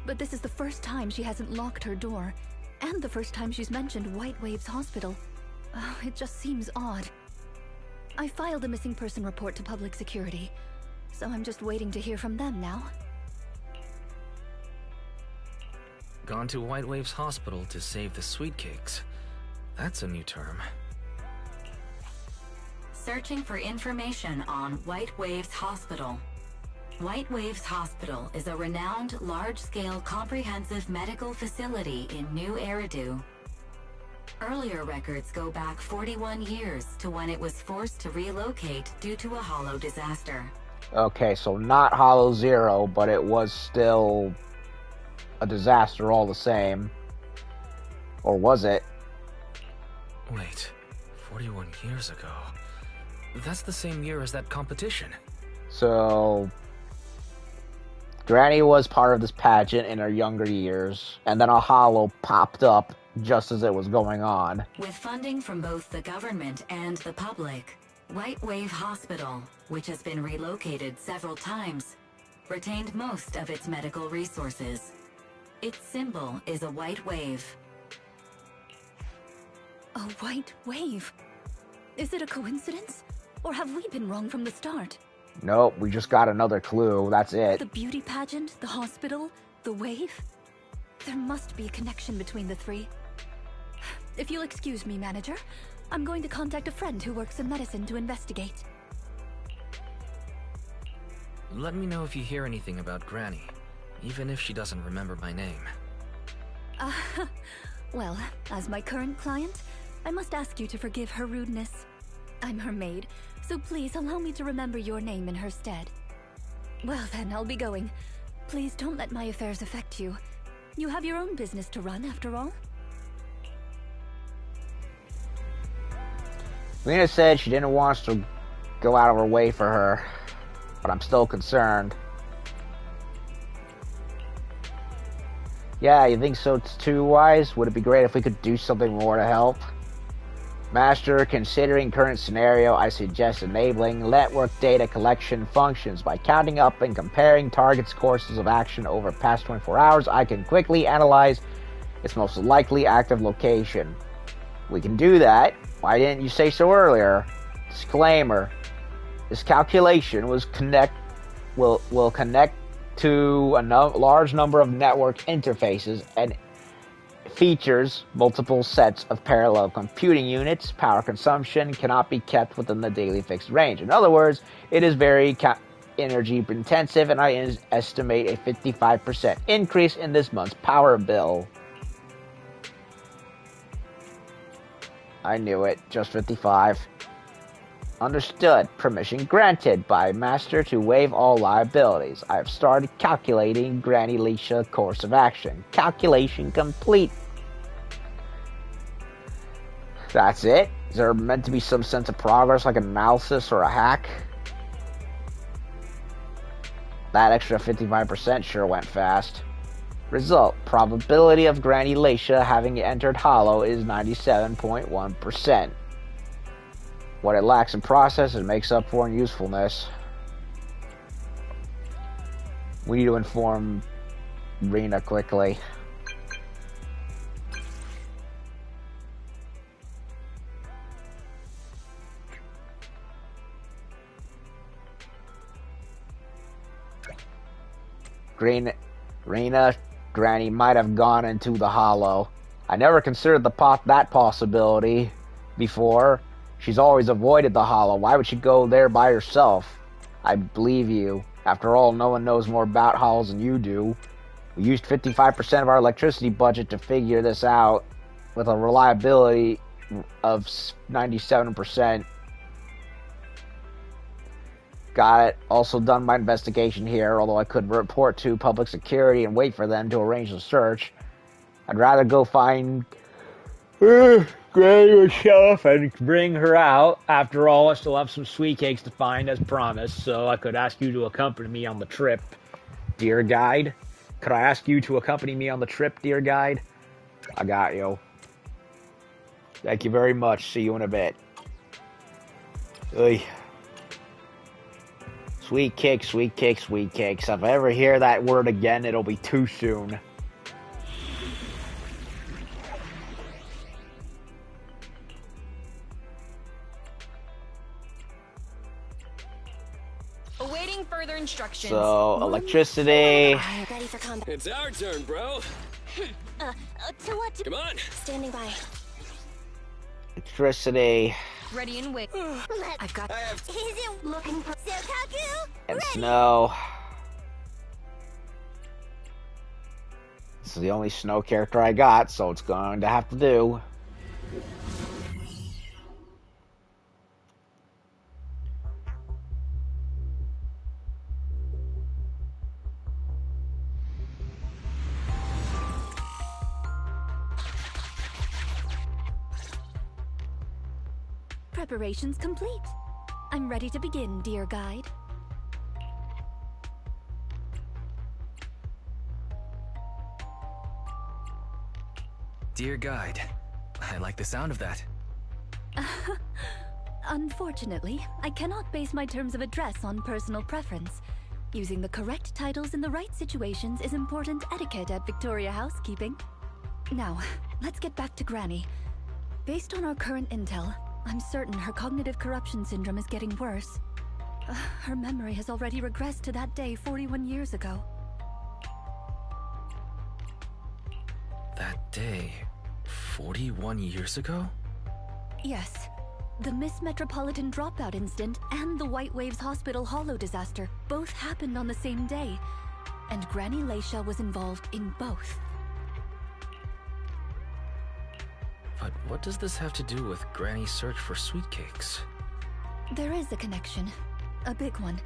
but this is the first time she hasn't locked her door, and the first time she's mentioned White Waves Hospital. Oh, it just seems odd. I filed a missing person report to public security, so I'm just waiting to hear from them now. Gone to White Waves Hospital to save the sweet cakes. That's a new term. Searching for information on White Waves Hospital. White Waves Hospital is a renowned, large-scale, comprehensive medical facility in New Eridu. Earlier records go back 41 years to when it was forced to relocate due to a hollow disaster. Okay, so not Hollow Zero, but it was still a disaster all the same. Or was it? Wait, 41 years ago? That's the same year as that competition. So Granny was part of this pageant in her younger years, and then a hollow popped up just as it was going on. With funding from both the government and the public, White Wave Hospital, which has been relocated several times, retained most of its medical resources. Its symbol is a white wave. A white wave? Is it a coincidence? Or have we been wrong from the start? Nope, we just got another clue. That's it. The beauty pageant, the hospital, the wave? There must be a connection between the three. If you'll excuse me, manager, I'm going to contact a friend who works in medicine to investigate. Let me know if you hear anything about Granny, even if she doesn't remember my name. Well, as my current client, I must ask you to forgive her rudeness. I'm her maid, so please allow me to remember your name in her stead. Well then, I'll be going. Please don't let my affairs affect you. You have your own business to run, after all. Rina said she didn't want us to go out of her way for her, but I'm still concerned. Yeah, you think so too, Wise? Would it be great if we could do something more to help? Master, considering current scenario, I suggest enabling network data collection functions. By counting up and comparing targets' courses of action over past 24 hours, I can quickly analyze its most likely active location. We can do that. Why didn't you say so earlier? Disclaimer. This calculation will connect to a large number of network interfaces and features multiple sets of parallel computing units. Power consumption cannot be kept within the daily fixed range. In other words, it is very energy intensive, and I estimate a 55% increase in this month's power bill. I knew it. Just 55. Understood. Permission granted by Master to waive all liabilities. I have started calculating Granny Leisha course of action. Calculation complete. That's it? Is there meant to be some sense of progress, like an analysis or a hack? That extra 55% sure went fast. Result. Probability of Granny Leisha having entered Hollow is 97.1%. What it lacks in process, it makes up for in usefulness. We need to inform Rina quickly. Rina, Granny might have gone into the Hollow. I never considered that possibility before. She's always avoided the Hollow. Why would she go there by herself? I believe you. After all, no one knows more about Hollows than you do. We used 55% of our electricity budget to figure this out, with a reliability of 97%. Got it. Also done my investigation here, although I could report to public security and wait for them to arrange the search. I'd rather go find Granny herself and bring her out. After all, I still have some sweet cakes to find as promised, so I could ask you to accompany me on the trip, dear guide. Could I ask you to accompany me on the trip, dear guide? I got you. Thank you very much. See you in a bit. Oy. Sweet cake, sweet cake, sweet cakes. If I ever hear that word again, it'll be too soon. Awaiting further instructions. So, electricity. Ready for combat. It's our turn, bro. To what? Come on. Standing by. Electricity. Ready and wait. I've got. have... Is it looking for Sokaku? And snow. This is the only snow character I got, so it's going to have to do. Preparations complete. I'm ready to begin, dear guide. Dear guide, I like the sound of that. Unfortunately, I cannot base my terms of address on personal preference. Using the correct titles in the right situations is important etiquette at Victoria Housekeeping. Now, let's get back to Granny. Based on our current intel, I'm certain her cognitive corruption syndrome is getting worse. Her memory has already regressed to that day 41 years ago. That day, 41 years ago? Yes. The Miss Metropolitan dropout incident and the White Waves Hospital Hollow disaster both happened on the same day, and Granny Leisha was involved in both. But what does this have to do with Granny's search for sweet cakes? There is a connection. A big one.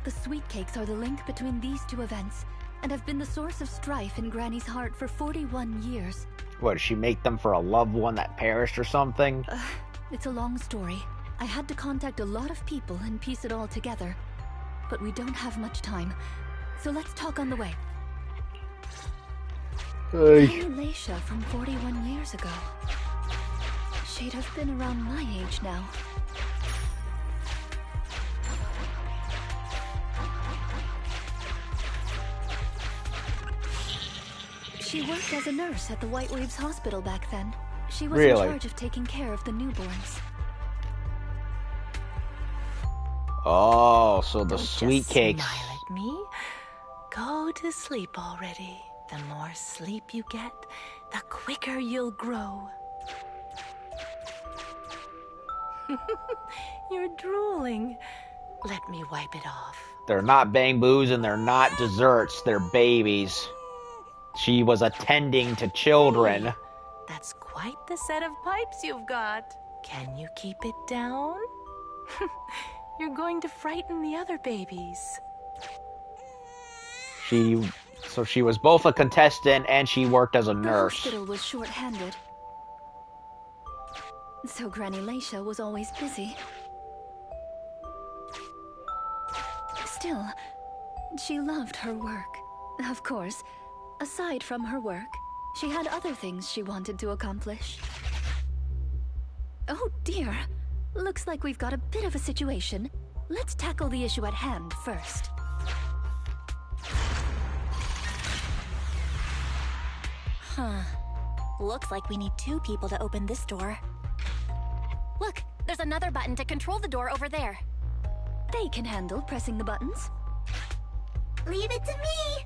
The sweet cakes are the link between these two events, and have been the source of strife in Granny's heart for 41 years. What, did she make them for a loved one that perished or something? It's a long story. I had to contact a lot of people and piece it all together. But we don't have much time, so let's talk on the way. Hey. I'm Leisha from 41 years ago. She'd have been around my age now. She worked as a nurse at the White Waves Hospital back then. She was in charge of taking care of the newborns. Oh, so the Don't sweet just cakes. Smile at me. Go to sleep already. The more sleep you get, the quicker you'll grow. You're drooling. Let me wipe it off. They're not bamboos and they're not desserts. They're babies. She was attending to children. Hey, that's quite the set of pipes you've got. Can you keep it down? You're going to frighten the other babies. So she was both a contestant and she worked as a The nurse. hospital was short-handed. So Granny Leisha was always busy. Still, she loved her work. Of course, aside from her work, she had other things she wanted to accomplish. Oh dear. Looks like we've got a bit of a situation. Let's tackle the issue at hand first. Huh. Looks like we need 2 people to open this door. Look, there's another button to control the door over there. They can handle pressing the buttons. Leave it to me!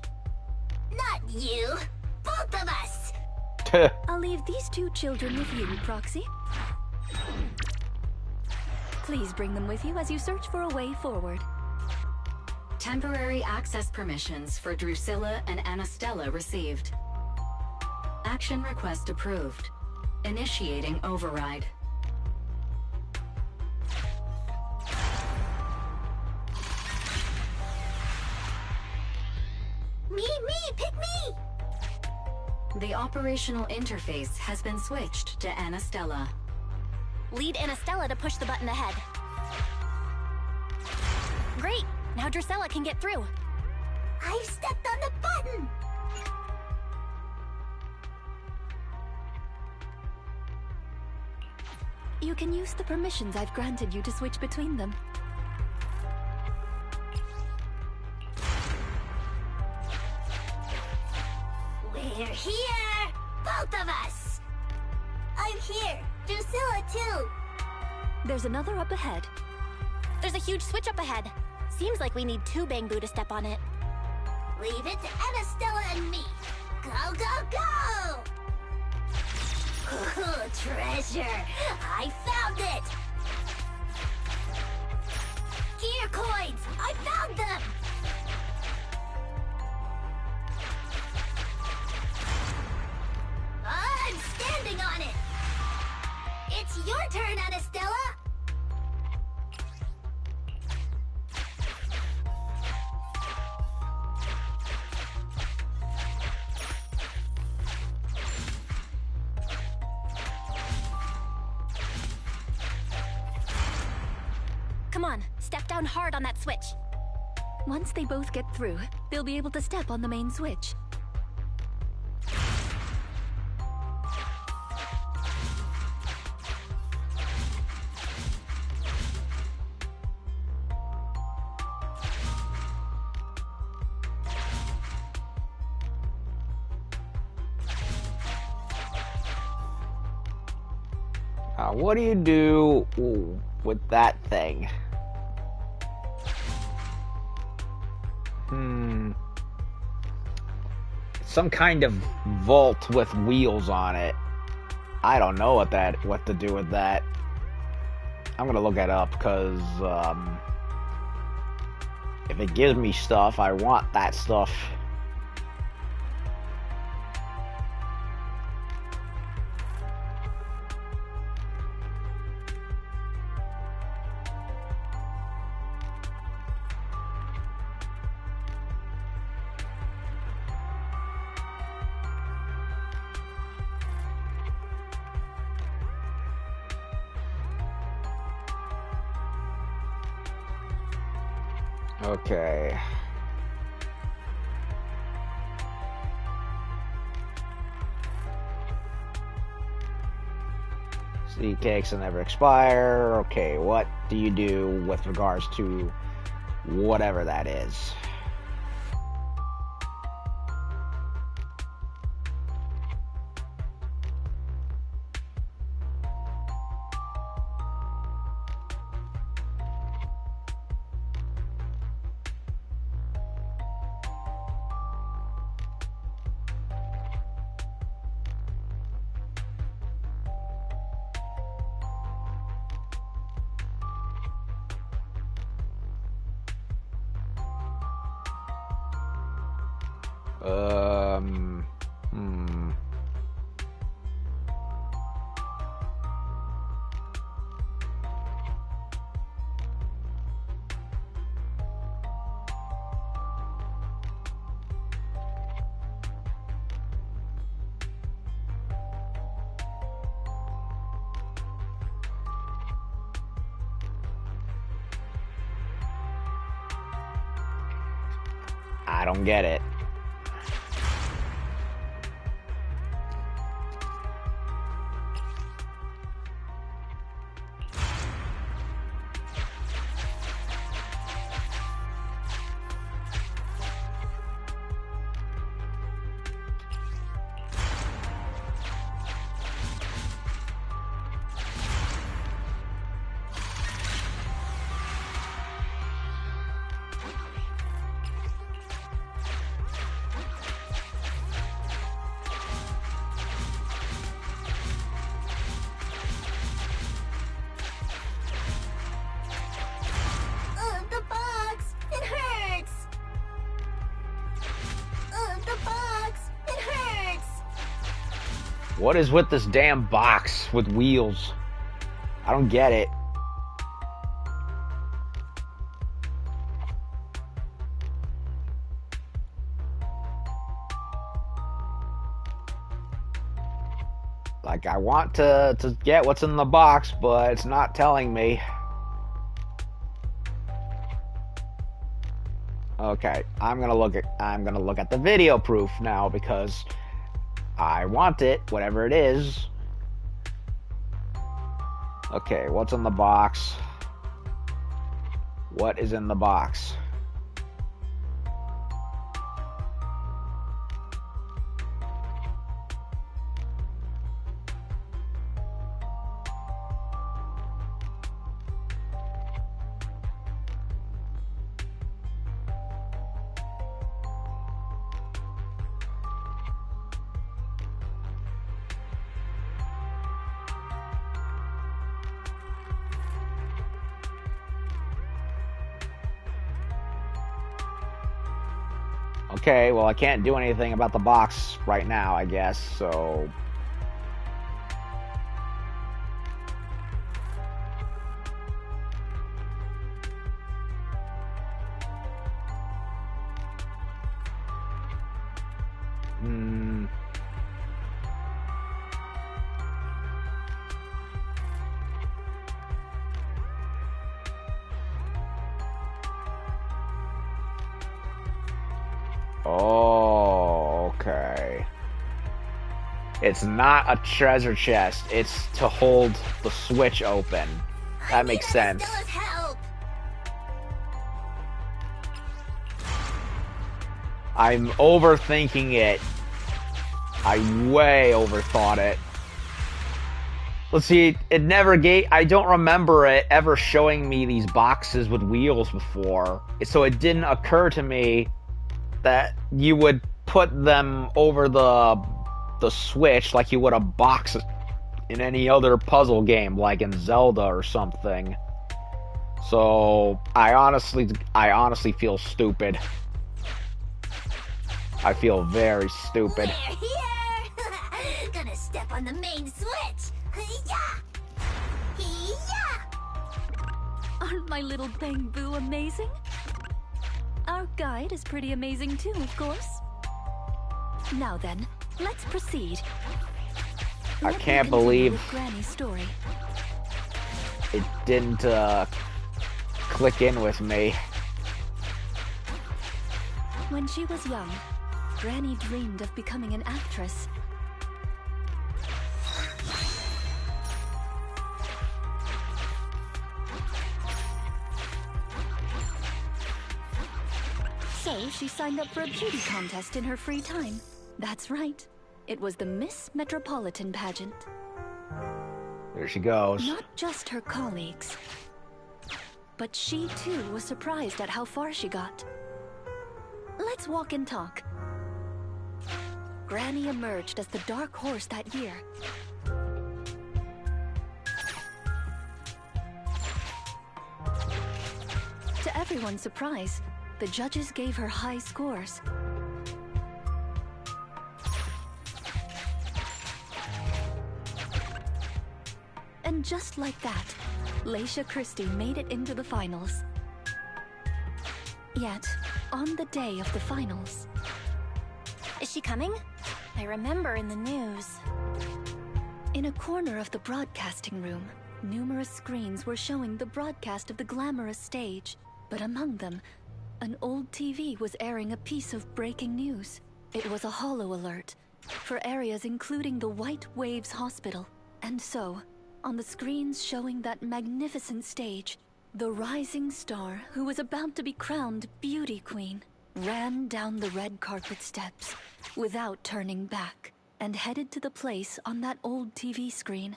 Not you! Both of us! I'll leave these 2 children with you, Proxy. Please bring them with you as you search for a way forward. Temporary access permissions for Drusilla and Anastella received. Action request approved. Initiating override. Me, pick me! The operational interface has been switched to Anastella. Lead Anastella to push the button ahead. Great! Now Drusilla can get through. I've stepped on the button! You can use the permissions I've granted you to switch between them. We're here! Both of us! I'm here! Drusilla, too! There's another up ahead. There's a huge switch up ahead. Seems like we need 2 Bangbu to step on it. Leave it to Anastella and me. Go, go, go! Ooh, treasure! I found it! Gear coins! I found them! I'm standing on it! It's your turn, Anastella! Come on, step down hard on that switch. Once they both get through, they'll be able to step on the main switch. What do you do with that thing? Some kind of vault with wheels on it. I don't know what to do with that. I'm gonna look it up because if it gives me stuff, I want that stuff. Okay. Seed cakes will never expire. Okay, what do you do with regards to whatever that is? Hmm. I don't get it. The box! It hurts! The box! It hurts! What is with this damn box with wheels? I don't get it. Like, I want to get what's in the box, but it's not telling me. Okay, I'm gonna look at the video proof now because I want it, whatever it is. Okay, what's in the box? What is in the box? Okay, well, I can't do anything about the box right now, I guess, so... Hmm... Oh, okay. It's not a treasure chest. It's to hold the switch open. That makes sense. Help! I'm overthinking it. I way overthought it. Let's see, it never gave... I don't remember it ever showing me these boxes with wheels before. So it didn't occur to me that you would put them over the switch like you would a box in any other puzzle game, like in Zelda or something. So I honestly feel stupid. I feel very stupid. We're here! Gonna step on the main switch! Aren't my little Bang Boo amazing? Our guide is pretty amazing too, of course. Now then, let's proceed. I Let me can't continue believe with Granny's story. it didn't click in with me. When she was young, Granny dreamed of becoming an actress. So she signed up for a beauty contest in her free time. That's right. It was the Miss Metropolitan pageant. There she goes. Not just her colleagues, but she too was surprised at how far she got. Let's walk and talk. Granny emerged as the dark horse that year. To everyone's surprise, the judges gave her high scores. And just like that, Laisha Christie made it into the finals. Yet, on the day of the finals... Is she coming? I remember in the news. In a corner of the broadcasting room, numerous screens were showing the broadcast of the glamorous stage. But among them, an old TV was airing a piece of breaking news. It was a holo alert for areas including the White Waves Hospital. And so, on the screens showing that magnificent stage, the rising star who was about to be crowned Beauty Queen ran down the red carpet steps without turning back and headed to the place on that old TV screen.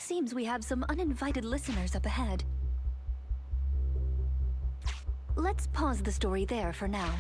Seems we have some uninvited listeners up ahead. Let's pause the story there for now.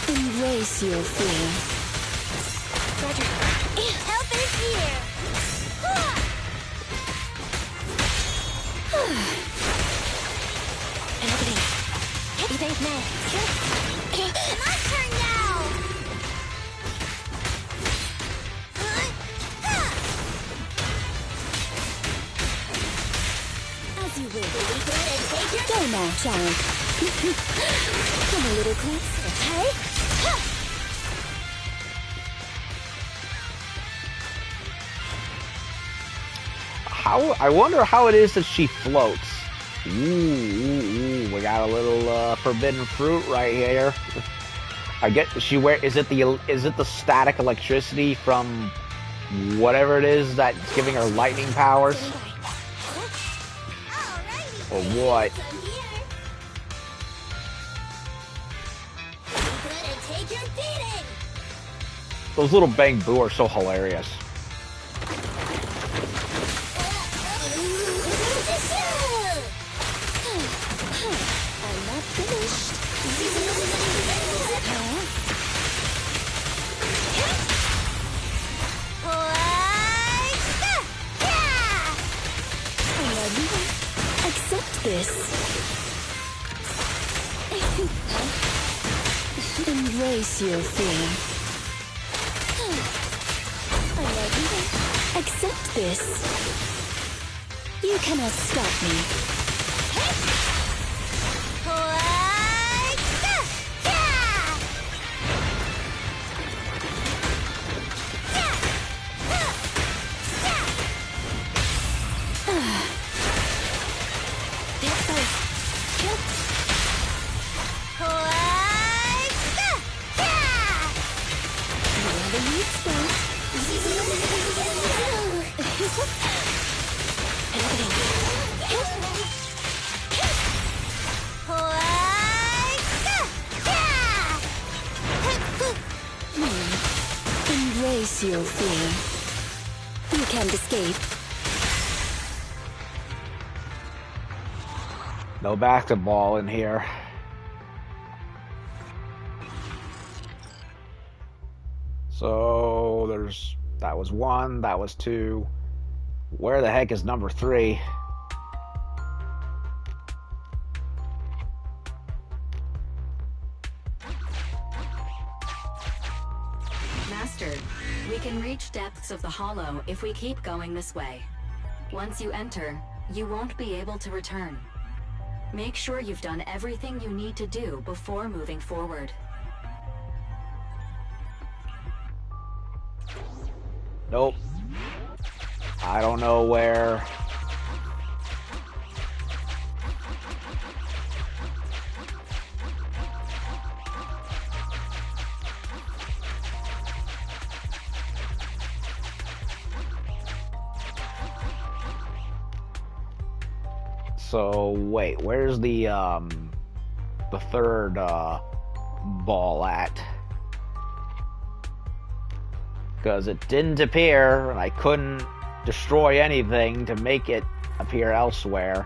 Embrace your fear. Roger. Help is here! Everything. Everything's now. My turn now! As you will. Take your Go now, child. Come a little closer. Hey! I wonder how it is that she floats. Ooh, we got a little forbidden fruit right here. I get is it the static electricity from whatever it is that's giving her lightning powers? Or what? Take your beating! Those little Bang Boo are so hilarious. I'm not finished. Accept this. Embrace your fear. Accept this. You cannot stop me. Face your fear. You can't escape. No basketball in here. So that was 1, that was 2. Where the heck is number 3? Master, we can reach depths of the hollow if we keep going this way. Once you enter, you won't be able to return. Make sure you've done everything you need to do before moving forward. Nope. I don't know where. So wait, where's the third ball at? Because it didn't appear, and I couldn't destroy anything to make it appear elsewhere.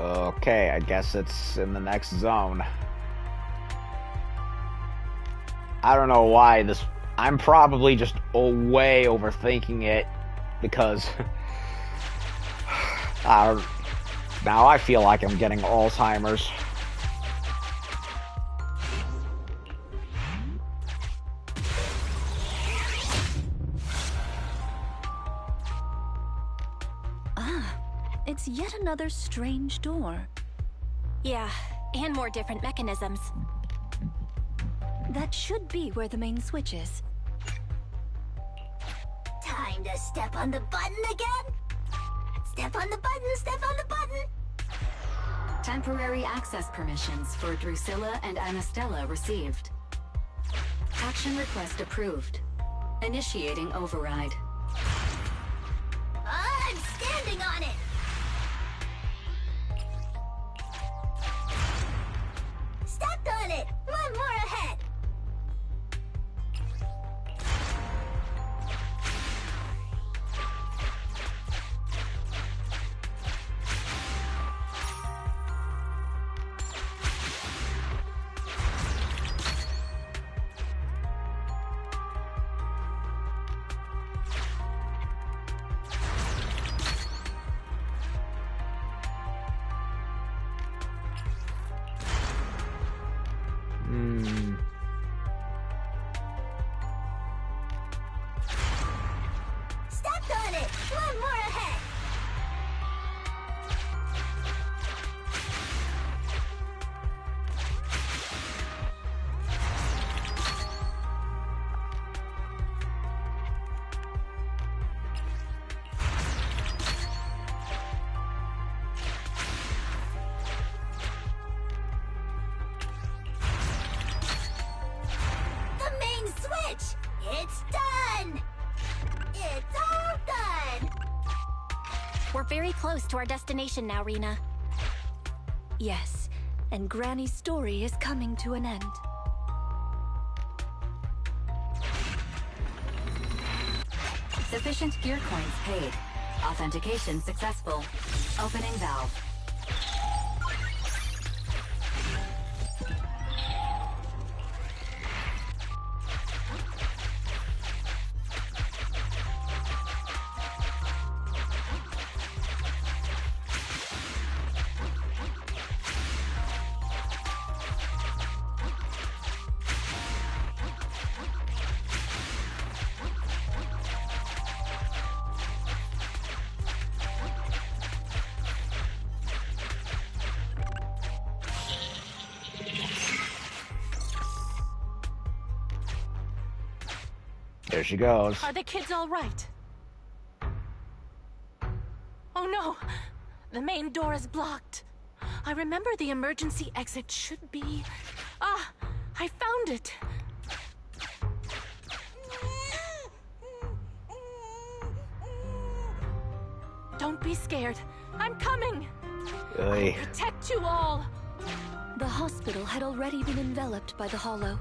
Okay, I guess it's in the next zone. I don't know why this... I'm probably just way overthinking it, because... now I feel like I'm getting Alzheimer's. It's yet another strange door. Yeah, and more different mechanisms. That should be where the main switch is. Time to step on the button again? Step on the button, step on the button! Temporary access permissions for Drusilla and Anastella received. Action request approved. Initiating override. I'm standing on it! Stepped on it! One more ahead! Stepped on it! One more ahead! The main switch! It's done! It's all done! We're very close to our destination now, Rina. Yes, and Granny's story is coming to an end. Sufficient gear coins paid. Authentication successful. Opening valve. There she goes. Are the kids all right? Oh no! The main door is blocked. I remember the emergency exit should be... Ah! I found it! Don't be scared. I'm coming! Oy. I'll protect you all! The hospital had already been enveloped by the hollow.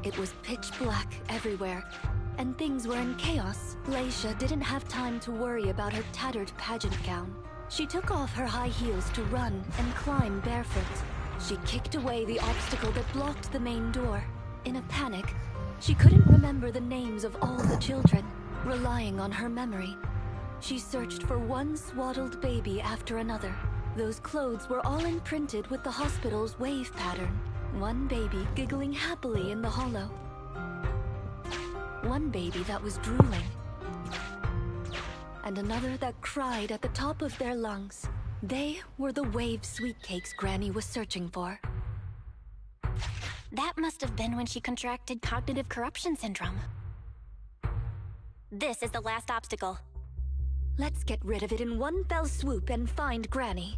It was pitch black everywhere, and things were in chaos. Leisha didn't have time to worry about her tattered pageant gown. She took off her high heels to run and climb barefoot. She kicked away the obstacle that blocked the main door. In a panic, she couldn't remember the names of all the children. Relying on her memory, she searched for one swaddled baby after another. Those clothes were all imprinted with the hospital's wave pattern. One baby giggling happily in the hollow. One baby that was drooling. And another that cried at the top of their lungs. They were the wave sweet cakes Granny was searching for. That must have been when she contracted cognitive corruption syndrome. This is the last obstacle. Let's get rid of it in one fell swoop and find Granny.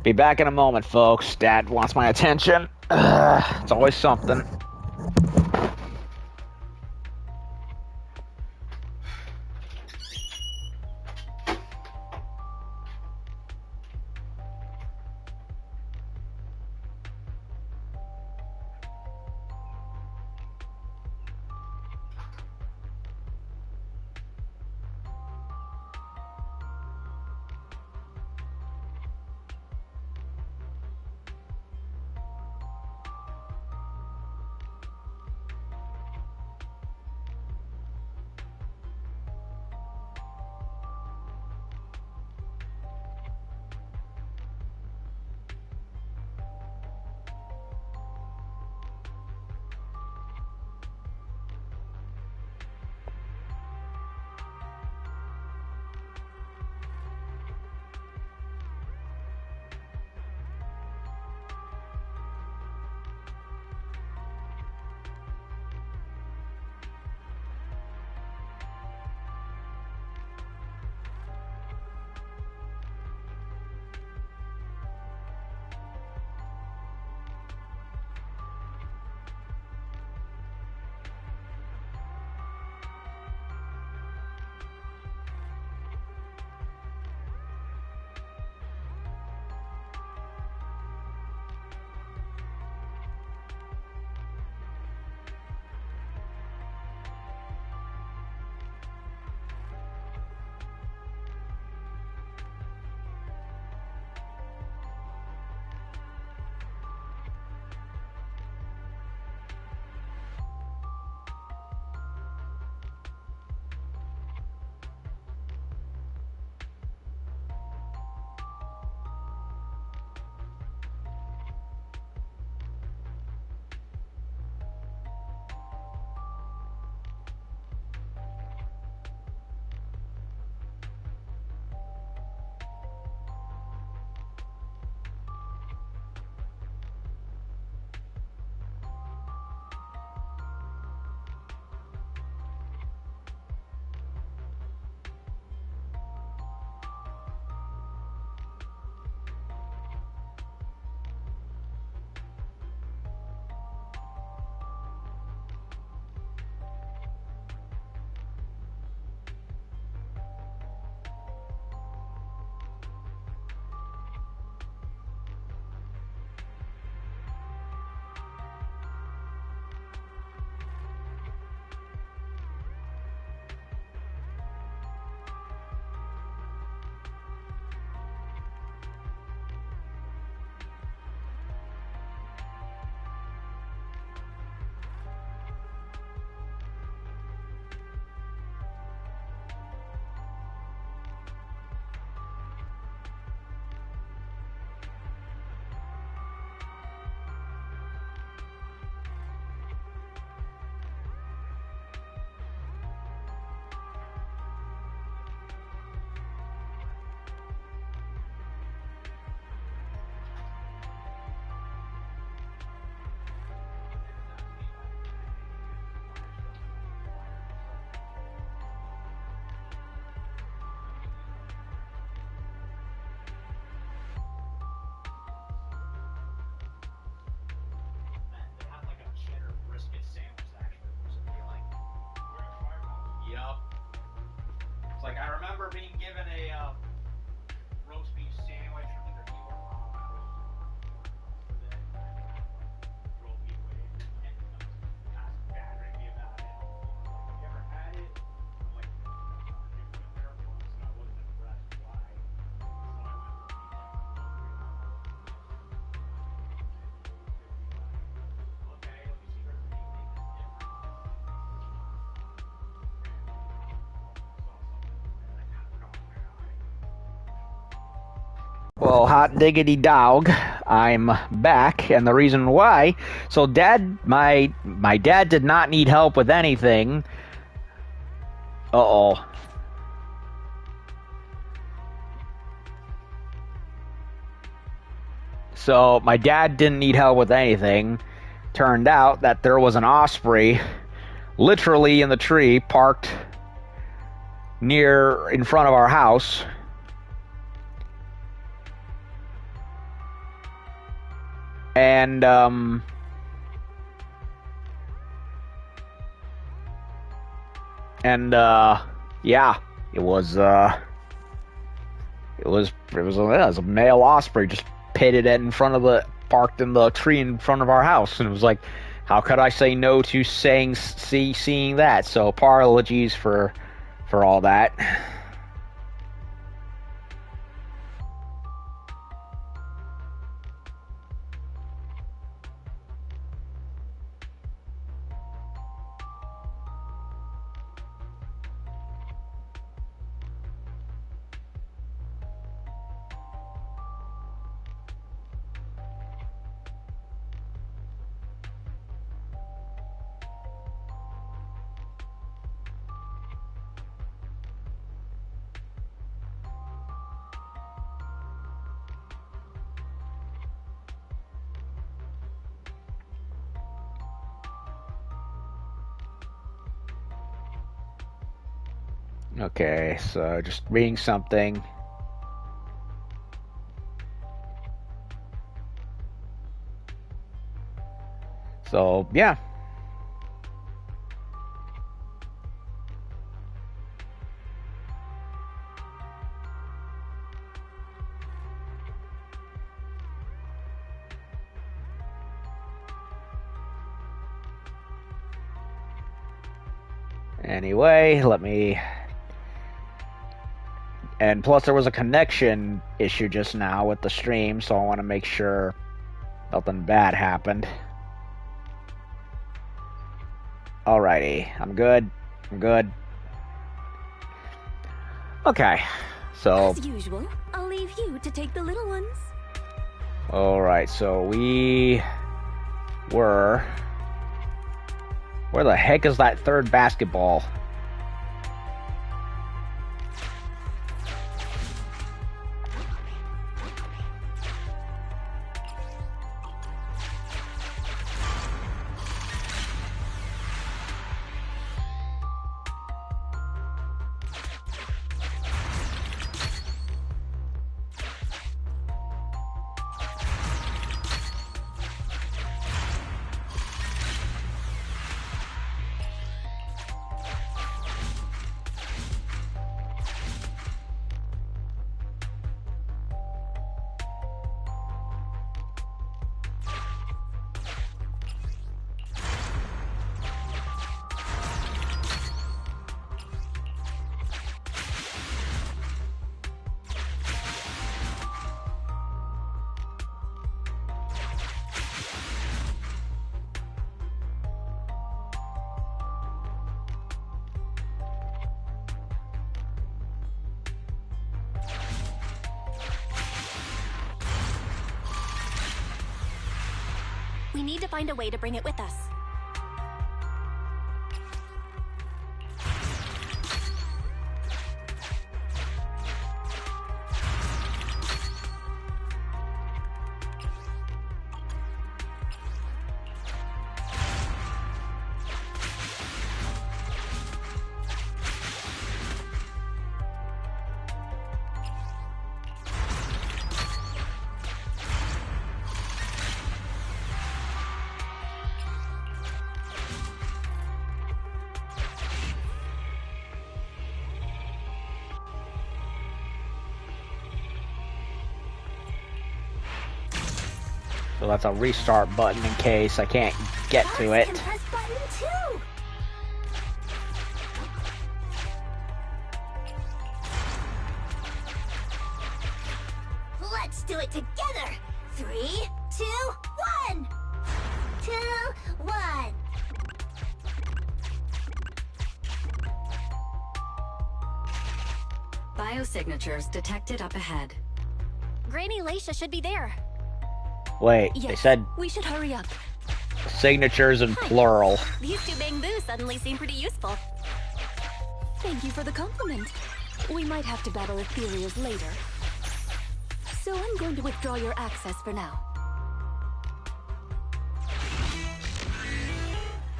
Be back in a moment, folks. Dad wants my attention. It's always something. remember being given a roast beef sandwich from either you or mom when I was with it. Rolled me away and asked Dad me about it. Have you ever had it? I'm like, no, I've been there once and I wasn't impressed. Why? So I went with okay, let me see if there's anything that's different. Well, hot diggity dog, I'm back, and the reason why, so my dad did not need help with anything. Uh-oh. So, my dad didn't need help with anything. Turned out that there was an osprey literally in the tree, parked in front of our house. And yeah, it was a male osprey just parked in the tree in front of our house, and it was like, how could I say no to seeing that? So apologies for all that. Okay, so just reading something. So, yeah. Anyway, and plus there was a connection issue just now with the stream, so I want to make sure nothing bad happened. Alrighty, I'm good. Okay, so... As usual, I'll leave you to take the little ones. Alright, so we were... Where the heck is that third basketball? We need to find a way to bring it with us. So that's a restart button in case I can't get to it. Can press button too. Let's do it together. 3, 2, 1. 2, 1. Biosignatures detected up ahead. Granny Leisha should be there. Wait, Yes, they said we should hurry up. signatures in plural. These two bamboos suddenly seem pretty useful. Thank you for the compliment. We might have to battle Ethereals later. So I'm going to withdraw your access for now.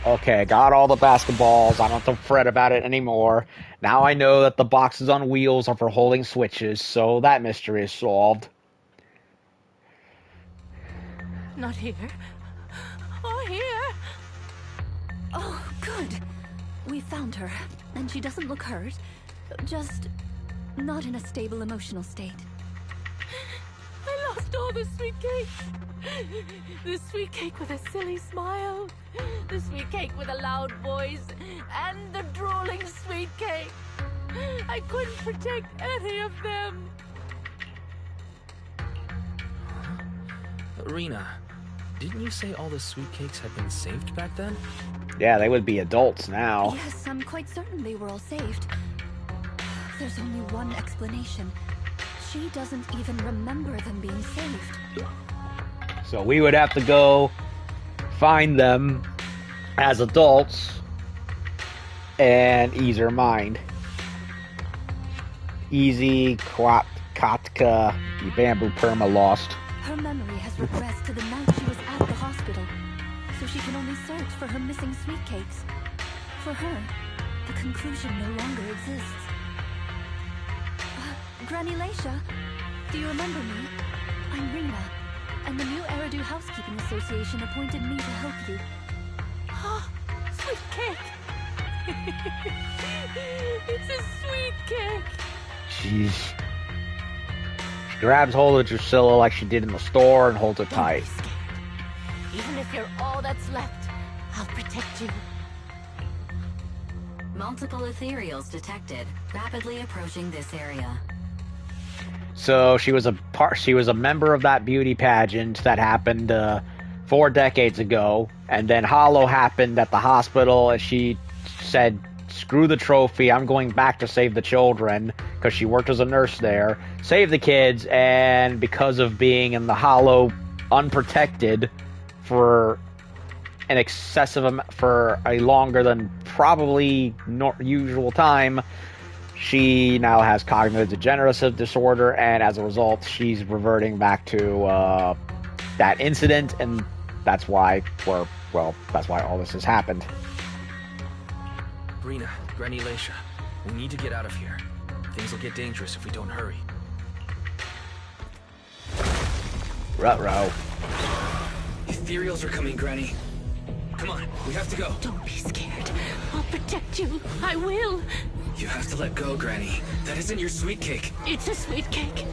Okay, got all the basketballs. I don't have to fret about it anymore. Now I know that the boxes on wheels are for holding switches, so that mystery is solved. Not here. Or here. Oh, good. We found her, and she doesn't look hurt. Just not in a stable emotional state. I lost all the sweet cake. The sweet cake with a silly smile. The sweet cake with a loud voice. And the drooling sweet cake. I couldn't protect any of them. Rina, didn't you say all the sweet cakes had been saved back then? Yeah, they would be adults now. Yes, I'm quite certain they were all saved. There's only one explanation. She doesn't even remember them being saved. So we would have to go find them as adults and ease her mind. Easy, Katka, the bamboo perma lost. Her memory has regressed to the night she was at the hospital, so she can only search for her missing sweet cakes. For her, the conclusion no longer exists. Granny Leisha, do you remember me? I'm Rina, and the new Eridu Housekeeping Association appointed me to help you. Oh, sweet cake. It's a sweet cake. Jeez. She grabs hold of Drusilla like she did in the store and holds it Don't tight. be scared. Even if you're all that's left, I'll protect you. Multiple ethereals detected, rapidly approaching this area. So she was a member of that beauty pageant that happened 4 decades ago, and then Hollow happened at the hospital, and she said, "Screw the trophy, I'm going back to save the children," because she worked as a nurse there, save the kids, and because of being in the Hollow unprotected for an for a longer than probably usual time, she now has cognitive degenerative disorder, and as a result, she's reverting back to that incident, and that's why that's why all this has happened. Rina, Granny Leisha, we need to get out of here. Things will get dangerous if we don't hurry. Ruh-roh. Ethereals are coming, Granny. Come on, we have to go. Don't be scared. I'll protect you. I will. You have to let go, Granny. That isn't your sweet cake. It's a sweet cake.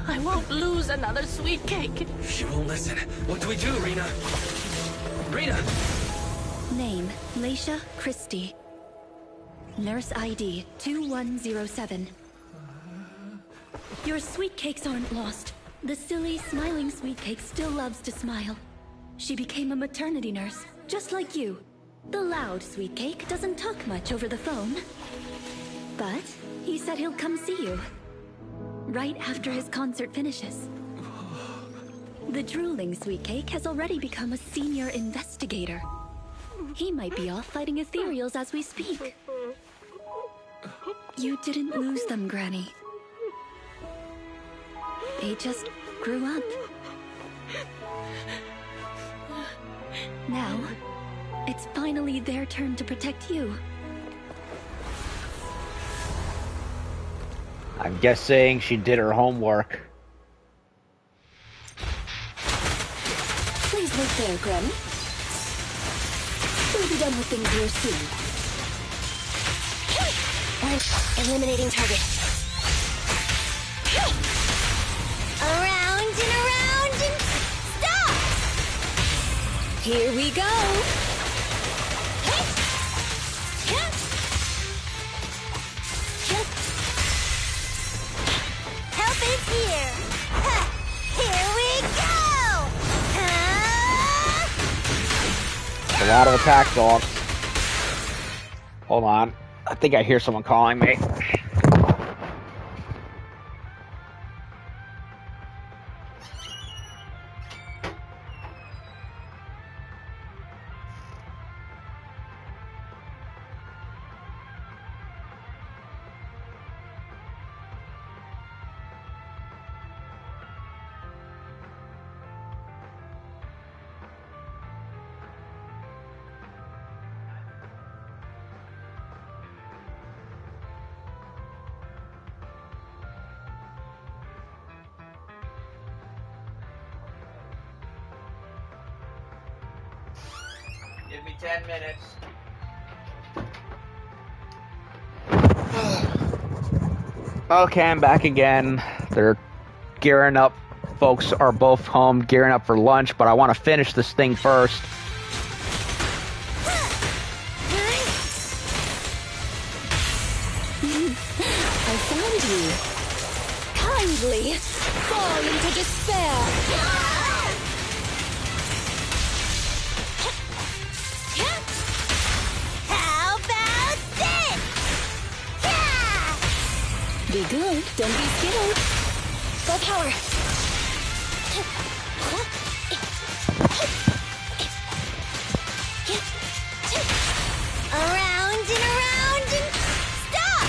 I won't lose another sweet cake. She won't listen. What do we do, Rina? Rina! Name, Leisha Christie. Nurse ID 2107. Your sweet cakes aren't lost. The silly, smiling sweet cake still loves to smile. She became a maternity nurse, just like you. The loud sweet cake doesn't talk much over the phone. But he said he'll come see you. Right after his concert finishes. The drooling sweet cake has already become a senior investigator. He might be off fighting ethereals as we speak. You didn't lose them, Granny. They just grew up. Now, it's finally their turn to protect you. I'm guessing she did her homework. Please wait there, Granny. We'll be done with things here soon. Eliminating target. Around and stop! Here we go! Help is here! Here we go! A lot of attack dogs. Hold on. I think I hear someone calling me. Give me 10 minutes. Okay, I'm back again. They're gearing up. Folks are both home gearing up for lunch, but I want to finish this thing first. I found you. Kindly fall into despair. How about this? Be good, don't be scared. Full power. Around and around and stop!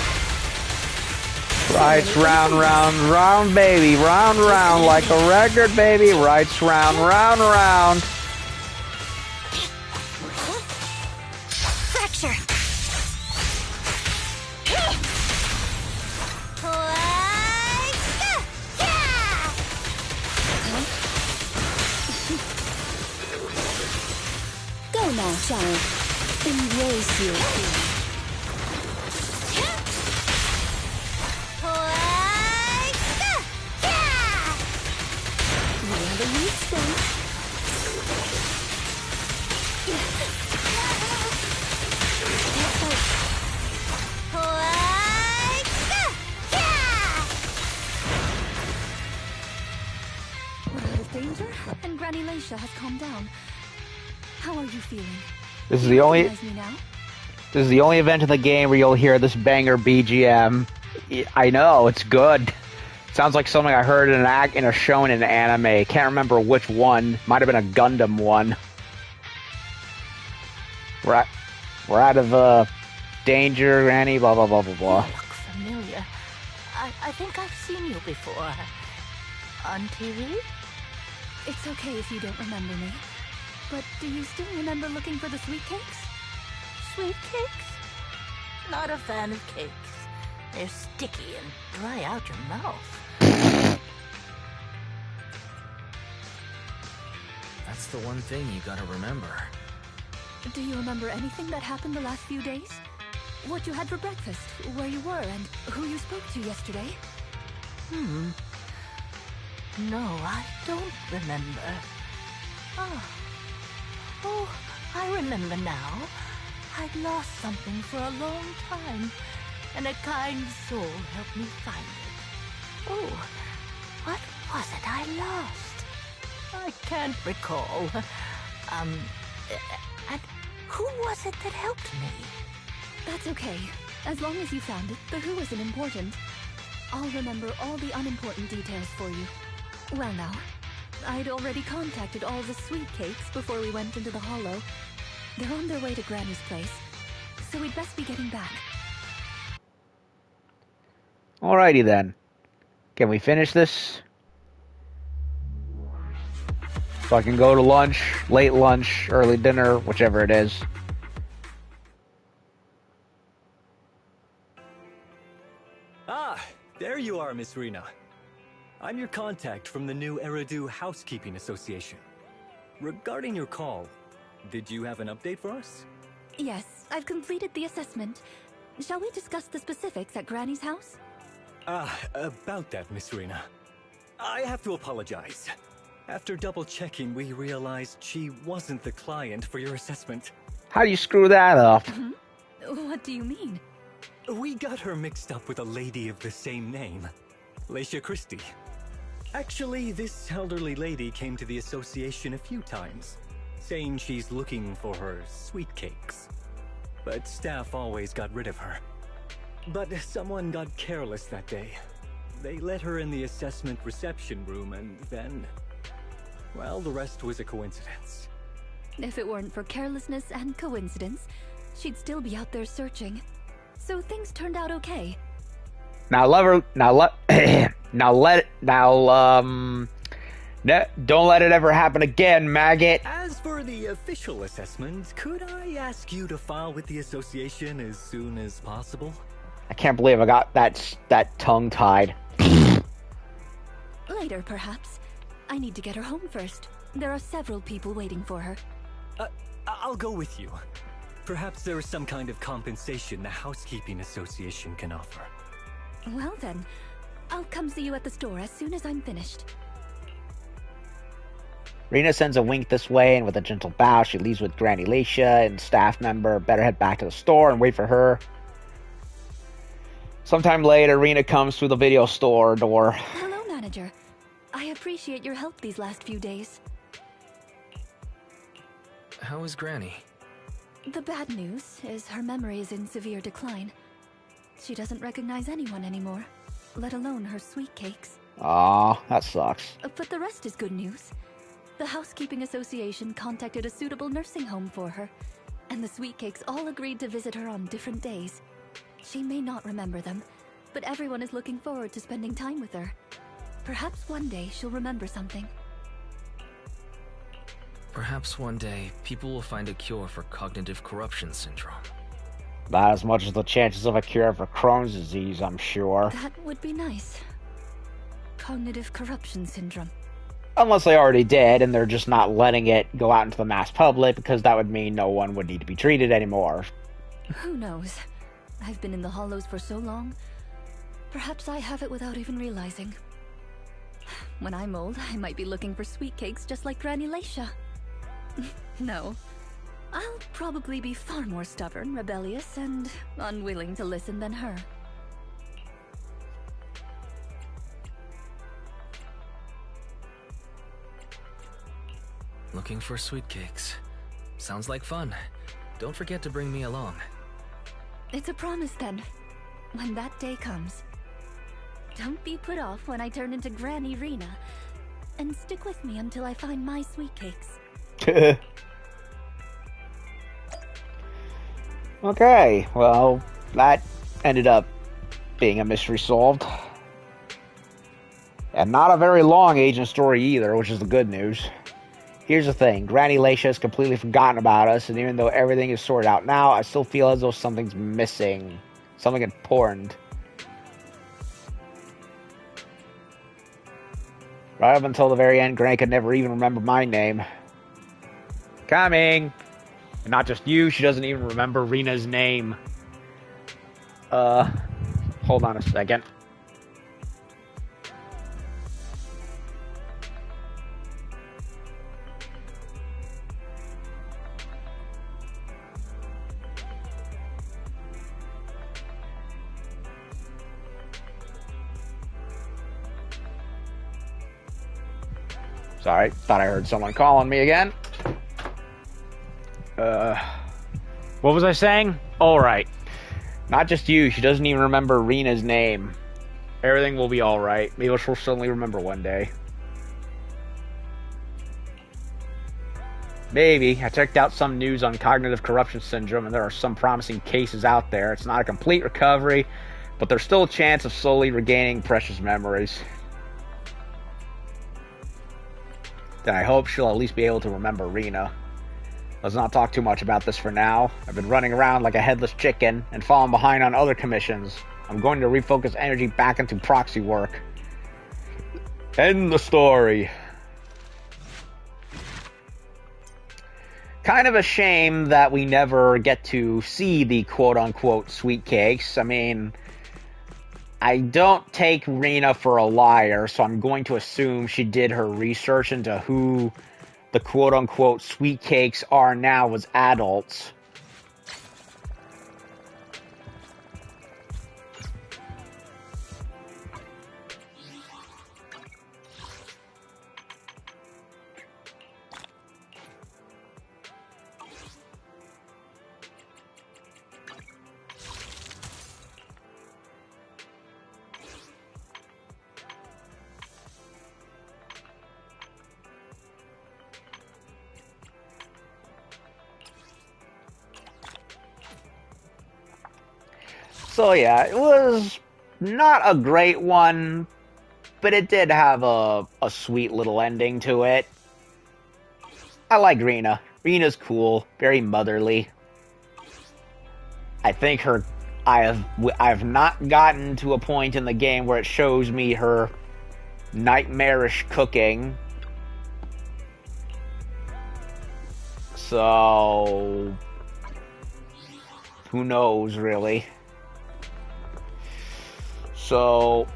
Rights round, round, round, baby. Round, round, like a record, baby. Rights round, round, round. Fracture. Go now, child. Embrace your feelings. We have a weak spot. We're out of danger, and Granny Laisha has calmed down. How are you feeling? This is the only Recognize me now? this is the only event in the game where you'll hear this banger BGM. I know, it's good. Sounds like something I heard in a show in an anime. Can't remember which one. Might have been a Gundam one. We're out of danger, Granny. Blah blah blah blah blah. You look familiar. I think I've seen you before. On TV? It's okay if you don't remember me. But do you still remember looking for the sweet cakes? Sweet cakes? Not a fan of cakes. They're sticky and dry out your mouth. That's the one thing you gotta remember. Do you remember anything that happened the last few days? What you had for breakfast, where you were, and who you spoke to yesterday? No, I don't remember. Oh, I remember now. I'd lost something for a long time, and a kind soul helped me find it. Oh, what was it I lost? I can't recall. And who was it that helped me? That's okay. As long as you found it, the who isn't important. I'll remember all the unimportant details for you. Well now, I'd already contacted all the sweet cakes before we went into the hollow. They're on their way to Granny's place, so we'd best be getting back. Alrighty then. Can we finish this? So I can go to lunch, late lunch, early dinner, whichever it is. Ah, there you are, Miss Rina. I'm your contact from the new Eridu Housekeeping Association. Regarding your call, did you have an update for us? Yes, I've completed the assessment. Shall we discuss the specifics at Granny's house? About that, Miss Rina. I have to apologize. After double-checking, we realized she wasn't the client for your assessment. How do you screw that up? What do you mean? We got her mixed up with a lady of the same name, Leisha Christie. Actually, this elderly lady came to the association a few times, saying she's looking for her sweet cakes. But staff always got rid of her. But someone got careless that day. They let her in the assessment reception room and then... well, the rest was a coincidence. If it weren't for carelessness and coincidence, she'd still be out there searching. So things turned out okay. Now don't let it ever happen again, maggot. As for the official assessment, could I ask you to file with the association as soon as possible? I can't believe I got that tongue tied. Later, perhaps. I need to get her home first. There are several people waiting for her. I'll go with you. Perhaps there is some kind of compensation the housekeeping association can offer. Well then, I'll come see you at the store as soon as I'm finished. Rina sends a wink this way, and with a gentle bow, she leaves with Granny Leisha and staff member. Better head back to the store and wait for her. Sometime later, Rina comes through the video store door. Hello, manager. I appreciate your help these last few days. How is Granny? The bad news is her memory is in severe decline. She doesn't recognize anyone anymore, let alone her sweet cakes. Aw, that sucks. But the rest is good news. The Housekeeping Association contacted a suitable nursing home for her, and the sweet cakes all agreed to visit her on different days. She may not remember them, but everyone is looking forward to spending time with her. Perhaps one day she'll remember something. Perhaps one day, people will find a cure for cognitive corruption syndrome. Not as much as the chances of a cure for Crohn's disease, I'm sure. That would be nice. Cognitive corruption syndrome. Unless they already did, and they're just not letting it go out into the mass public, because that would mean no one would need to be treated anymore. Who knows? I've been in the Hollows for so long. Perhaps I have it without even realizing. When I'm old, I might be looking for sweet cakes just like Granny Leisha. No. I'll probably be far more stubborn, rebellious, and unwilling to listen than her. Looking for sweet cakes. Sounds like fun. Don't forget to bring me along. It's a promise then. When that day comes. Don't be put off when I turn into Granny Rina. And stick with me until I find my sweet cakes. Okay, well, that ended up being a mystery solved. And not a very long agent story either, which is the good news. Here's the thing, Granny Leisha has completely forgotten about us, and even though everything is sorted out now, I still feel as though something's missing. Something important. Right up until the very end, Granny could never even remember my name. Coming! And not just you, she doesn't even remember Rina's name. Hold on a second. Sorry, thought I heard someone calling me again. What was I saying? Alright. Not just you, she doesn't even remember Rina's name. Everything will be alright. Maybe she'll suddenly remember one day. Maybe. I checked out some news on cognitive corruption syndrome, and there are some promising cases out there. It's not a complete recovery, but there's still a chance of slowly regaining precious memories. Then I hope she'll at least be able to remember Rina. Let's not talk too much about this for now. I've been running around like a headless chicken and falling behind on other commissions. I'm going to refocus energy back into proxy work. End the story. Kind of a shame that we never get to see the quote-unquote sweet cakes. I mean, I don't take Rina for a liar, so I'm going to assume she did her research into who the quote-unquote sweet cakes are now as adults. So yeah, it was not a great one, but it did have a sweet little ending to it. I like Rina. Rina's cool, very motherly. I think I've not gotten to a point in the game where it shows me her nightmarish cooking. So who knows, really? So,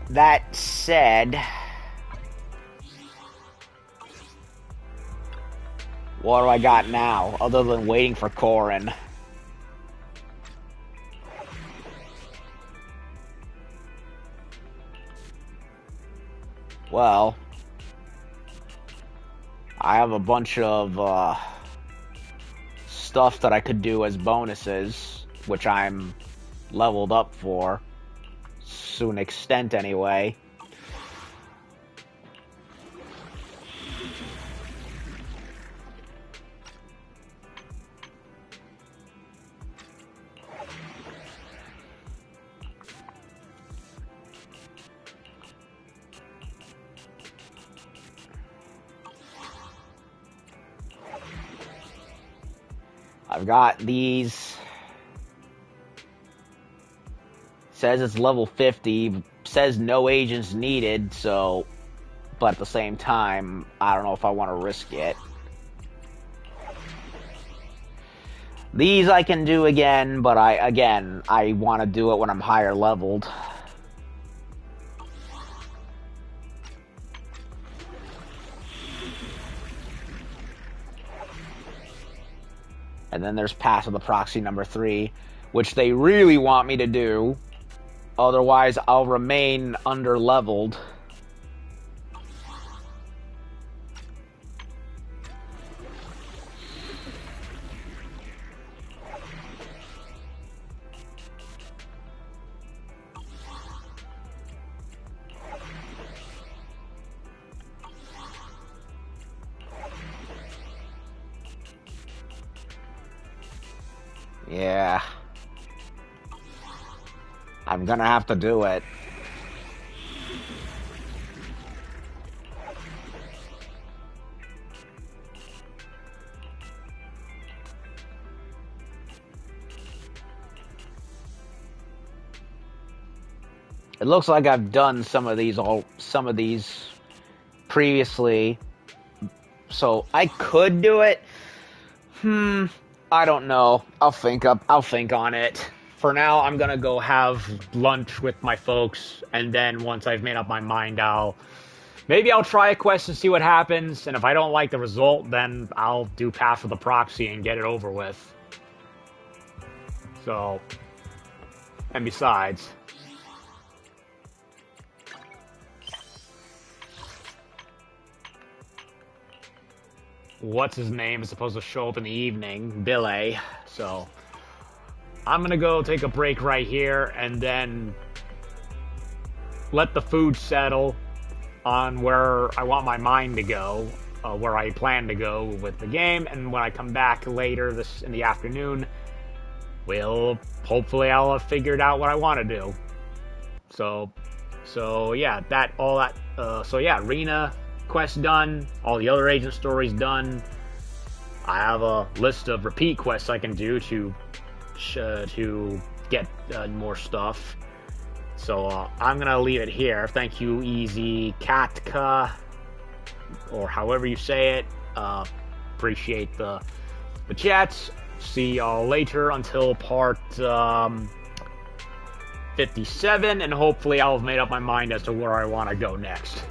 that said, what do I got now, other than waiting for Corin? Well, I have a bunch of stuff that I could do as bonuses, which I'm leveled up for. To an extent, anyway. I've got these. Says it's level 50, says no agents needed, so, but at the same time, I don't know if I want to risk it. These I can do again, but I want to do it when I'm higher leveled. And then there's Pass of the Proxy number 3, which they really want me to do. Otherwise, I'll remain under-leveled. Yeah. I'm gonna have to do it. It looks like I've done some of these previously, so I could do it. I don't know. I'll think on it. For now, I'm gonna go have lunch with my folks, and then once I've made up my mind, maybe I'll try a quest and see what happens, and if I don't like the result, then I'll do Path of the Proxy and get it over with. So, and besides, what's his name is supposed to show up in the evening, Billy, so I'm gonna go take a break right here and then let the food settle on where I want my mind to go, where I plan to go with the game, and when I come back later in the afternoon, hopefully I'll have figured out what I want to do. So yeah, Rina quest done, all the other agent stories done. I have a list of repeat quests I can do to get more stuff. So I'm gonna leave it here. Thank you, Easy Katka, or however you say it. Appreciate the chats. See y'all later until part 57, and hopefully I'll have made up my mind as to where I want to go next.